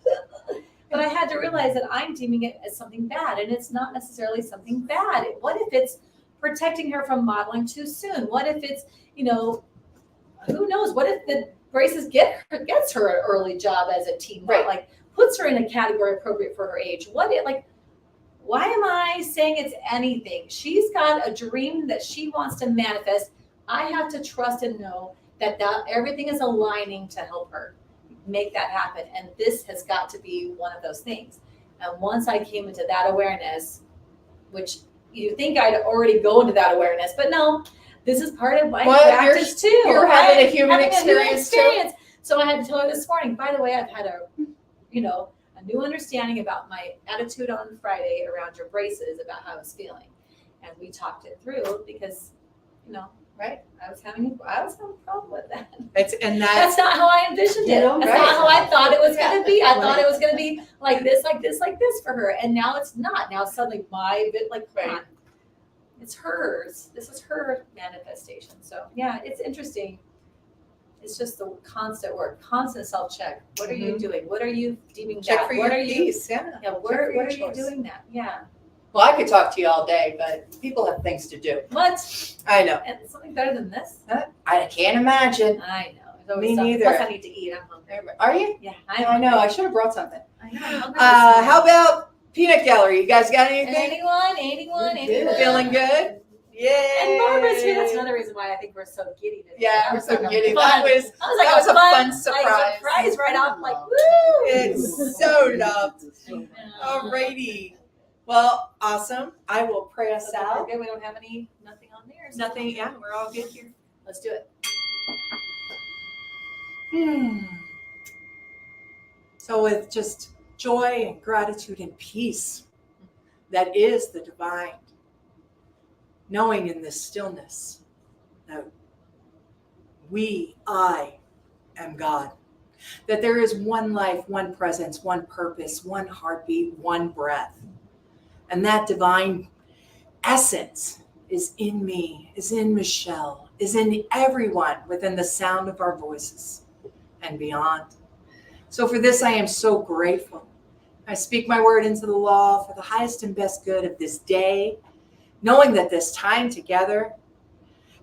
[SPEAKER 3] but I had to realize that I'm deeming it as something bad, and it's not necessarily something bad. What if it's protecting her from modeling too soon? What if it's, who knows? What if the braces gets her an early job as a teen model,
[SPEAKER 2] Right.
[SPEAKER 3] like puts her in a category appropriate for her age? Why am I saying it's anything? She's got a dream that she wants to manifest. I have to trust and know that everything is aligning to help her make that happen. And this has got to be one of those things. And once I came into that awareness, which you think I'd already go into that awareness, but no, this is part of my practice too.
[SPEAKER 2] You're having a human
[SPEAKER 3] Having a human
[SPEAKER 2] experience too.
[SPEAKER 3] experience. So I had to tell her this morning, by the way, I've had a new understanding about my attitude on Friday around your braces, about how I was feeling. And we talked it through because,
[SPEAKER 2] Right.
[SPEAKER 3] I was having a problem with that.
[SPEAKER 2] That's
[SPEAKER 3] That's not how I envisioned it.
[SPEAKER 4] Yeah,
[SPEAKER 3] That's
[SPEAKER 2] right.
[SPEAKER 3] not how I thought it was
[SPEAKER 2] Yeah.
[SPEAKER 3] going to be. I thought it was going to be like this for her. And now it's not. Now suddenly my bit, come
[SPEAKER 2] Right.
[SPEAKER 3] on. It's hers. This is her manifestation. So yeah, it's interesting. It's just the constant work, constant self-check. What are you doing? What are you deeming
[SPEAKER 2] check
[SPEAKER 3] bad?
[SPEAKER 2] for
[SPEAKER 3] What
[SPEAKER 2] your
[SPEAKER 3] are you?
[SPEAKER 2] peace. Yeah.
[SPEAKER 3] Yeah,
[SPEAKER 2] Check
[SPEAKER 3] what
[SPEAKER 2] for your
[SPEAKER 3] are you
[SPEAKER 2] choice.
[SPEAKER 3] doing that? Yeah.
[SPEAKER 2] Well, I could talk to you all day, but people have things to do.
[SPEAKER 3] What?
[SPEAKER 2] I know.
[SPEAKER 3] And something better than this?
[SPEAKER 2] I can't imagine.
[SPEAKER 3] I know. There's always
[SPEAKER 2] Me
[SPEAKER 3] something.
[SPEAKER 2] neither.
[SPEAKER 3] Plus I need to eat. I'm hungry.
[SPEAKER 2] Are you?
[SPEAKER 3] Yeah,
[SPEAKER 2] I know. I should have brought something.
[SPEAKER 3] I know. I'm hungry this morning.
[SPEAKER 2] How about peanut gallery? You guys got anything?
[SPEAKER 3] Anyone?
[SPEAKER 2] Feeling good? Yay!
[SPEAKER 3] And Barbara's here. That's another reason why I think we're so giddy today.
[SPEAKER 2] Yeah, we're so
[SPEAKER 3] Fun.
[SPEAKER 2] giddy.
[SPEAKER 3] Fun.
[SPEAKER 2] That was
[SPEAKER 3] That was
[SPEAKER 2] a fun
[SPEAKER 3] Like,
[SPEAKER 2] surprise.
[SPEAKER 3] surprise right off. Like, woo!
[SPEAKER 2] It's so loved.
[SPEAKER 3] I know.
[SPEAKER 2] Alrighty. Well, awesome. I will pray us
[SPEAKER 3] Okay, we're
[SPEAKER 2] out.
[SPEAKER 3] good. We don't have nothing on there. So
[SPEAKER 2] Nothing. Yeah, we're all good here.
[SPEAKER 3] Let's do it.
[SPEAKER 2] So with just joy and gratitude and peace that is the divine, knowing in this stillness that I am God, that there is one life, one presence, one purpose, one heartbeat, one breath. And that divine essence is in me, is in Michelle, is in everyone within the sound of our voices and beyond. So for this, I am so grateful. I speak my word into the law for the highest and best good of this day, knowing that this time together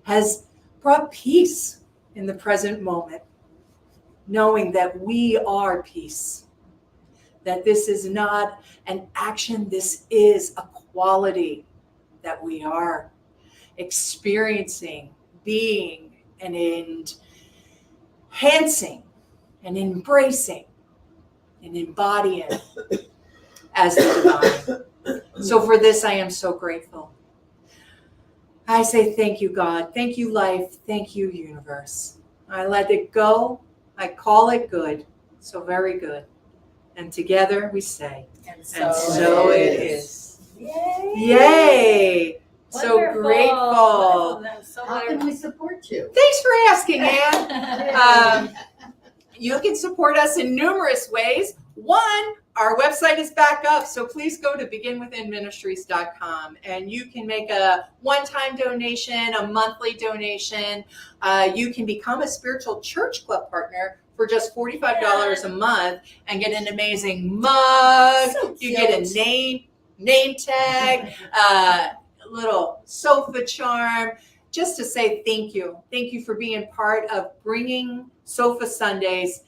[SPEAKER 2] has brought peace in the present moment, knowing that we are peace, that this is not an action, this is a quality that we are experiencing, being, and enhancing, and embracing, and embodying as the divine. So for this, I am so grateful. I say thank you, God. Thank you, life. Thank you, universe. I let it go. I call it good. So very good. And together we say,
[SPEAKER 3] And
[SPEAKER 2] so it is.
[SPEAKER 3] Yay!
[SPEAKER 2] Yay! So
[SPEAKER 3] Wonderful.
[SPEAKER 2] grateful.
[SPEAKER 3] That's so
[SPEAKER 4] How can we support you?
[SPEAKER 2] Thanks for asking, Anne. You can support us in numerous ways. One, our website is back up, so please go to beginwithinministries.com and you can make a one-time donation, a monthly donation. You can become a spiritual church club partner for just $45 a month and get an amazing mug.
[SPEAKER 3] So
[SPEAKER 2] You get a
[SPEAKER 3] cute.
[SPEAKER 2] name tag, little sofa charm, just to say thank you. Thank you for being part of bringing Sofa Sundays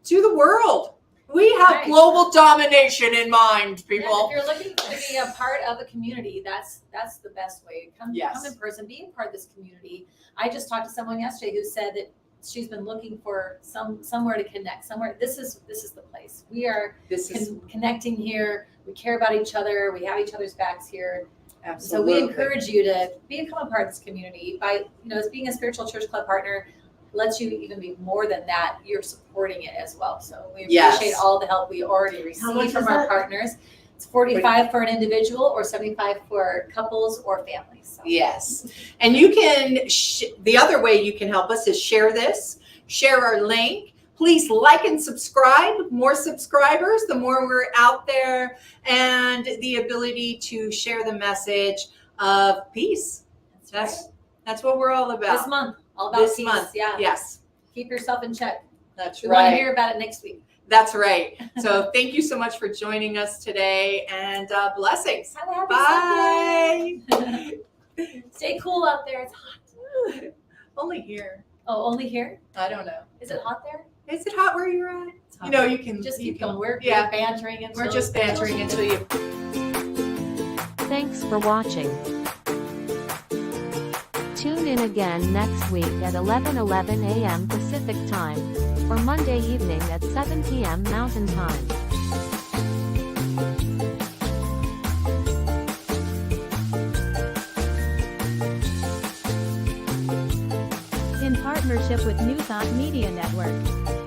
[SPEAKER 2] to the world. We have
[SPEAKER 3] Right.
[SPEAKER 2] global domination in mind,
[SPEAKER 3] Yeah,
[SPEAKER 2] people.
[SPEAKER 3] if you're looking to be a part of a community, that's the best way. Come
[SPEAKER 2] Yes.
[SPEAKER 3] in person, be a part of this community. I just talked to someone yesterday who said that she's been looking for somewhere to connect. Somewhere. This is the place. We are
[SPEAKER 2] This is
[SPEAKER 3] connecting here. We care about each other. We have each other's backs here. So
[SPEAKER 2] absolutely.
[SPEAKER 3] we encourage you to become a part of this community by, as being a spiritual church club partner lets you even be more than that. You're supporting it as well. So we
[SPEAKER 2] Yes.
[SPEAKER 3] appreciate all the help we already
[SPEAKER 4] How
[SPEAKER 3] receive
[SPEAKER 4] much
[SPEAKER 3] from
[SPEAKER 4] is
[SPEAKER 3] our
[SPEAKER 4] that?
[SPEAKER 3] partners. It's 45 for an individual or 75 for couples or families. So.
[SPEAKER 2] Yes. And you can, the other way you can help us is share this, share our link. Please like and subscribe. More subscribers, the more we're out there, and the ability to share the message of peace. That's what we're all about.
[SPEAKER 3] This month, all about
[SPEAKER 2] This
[SPEAKER 3] peace.
[SPEAKER 2] month.
[SPEAKER 3] Yeah.
[SPEAKER 2] Yes,
[SPEAKER 3] Keep yourself in check.
[SPEAKER 2] that's
[SPEAKER 3] We want to
[SPEAKER 2] right.
[SPEAKER 3] hear about it next week.
[SPEAKER 2] That's right. So thank you so much for joining us today, and blessings.
[SPEAKER 3] Have a happy
[SPEAKER 2] Bye.
[SPEAKER 3] Sunday. Stay cool out there. It's hot.
[SPEAKER 2] Only here.
[SPEAKER 3] Oh, only here?
[SPEAKER 2] I don't know.
[SPEAKER 3] Is it hot there?
[SPEAKER 2] Is it hot where you're at?
[SPEAKER 3] It's hot.
[SPEAKER 2] You know, you can
[SPEAKER 3] Just
[SPEAKER 2] you
[SPEAKER 3] keep
[SPEAKER 2] can-
[SPEAKER 3] going. We're
[SPEAKER 2] yeah.
[SPEAKER 3] bantering until
[SPEAKER 2] We're just bantering until you.
[SPEAKER 5] Thanks for watching. Tune in again next week at 11:11 a.m. Pacific Time, or Monday evening at 7 p.m. Mountain Time. In partnership with New Thought Media Network.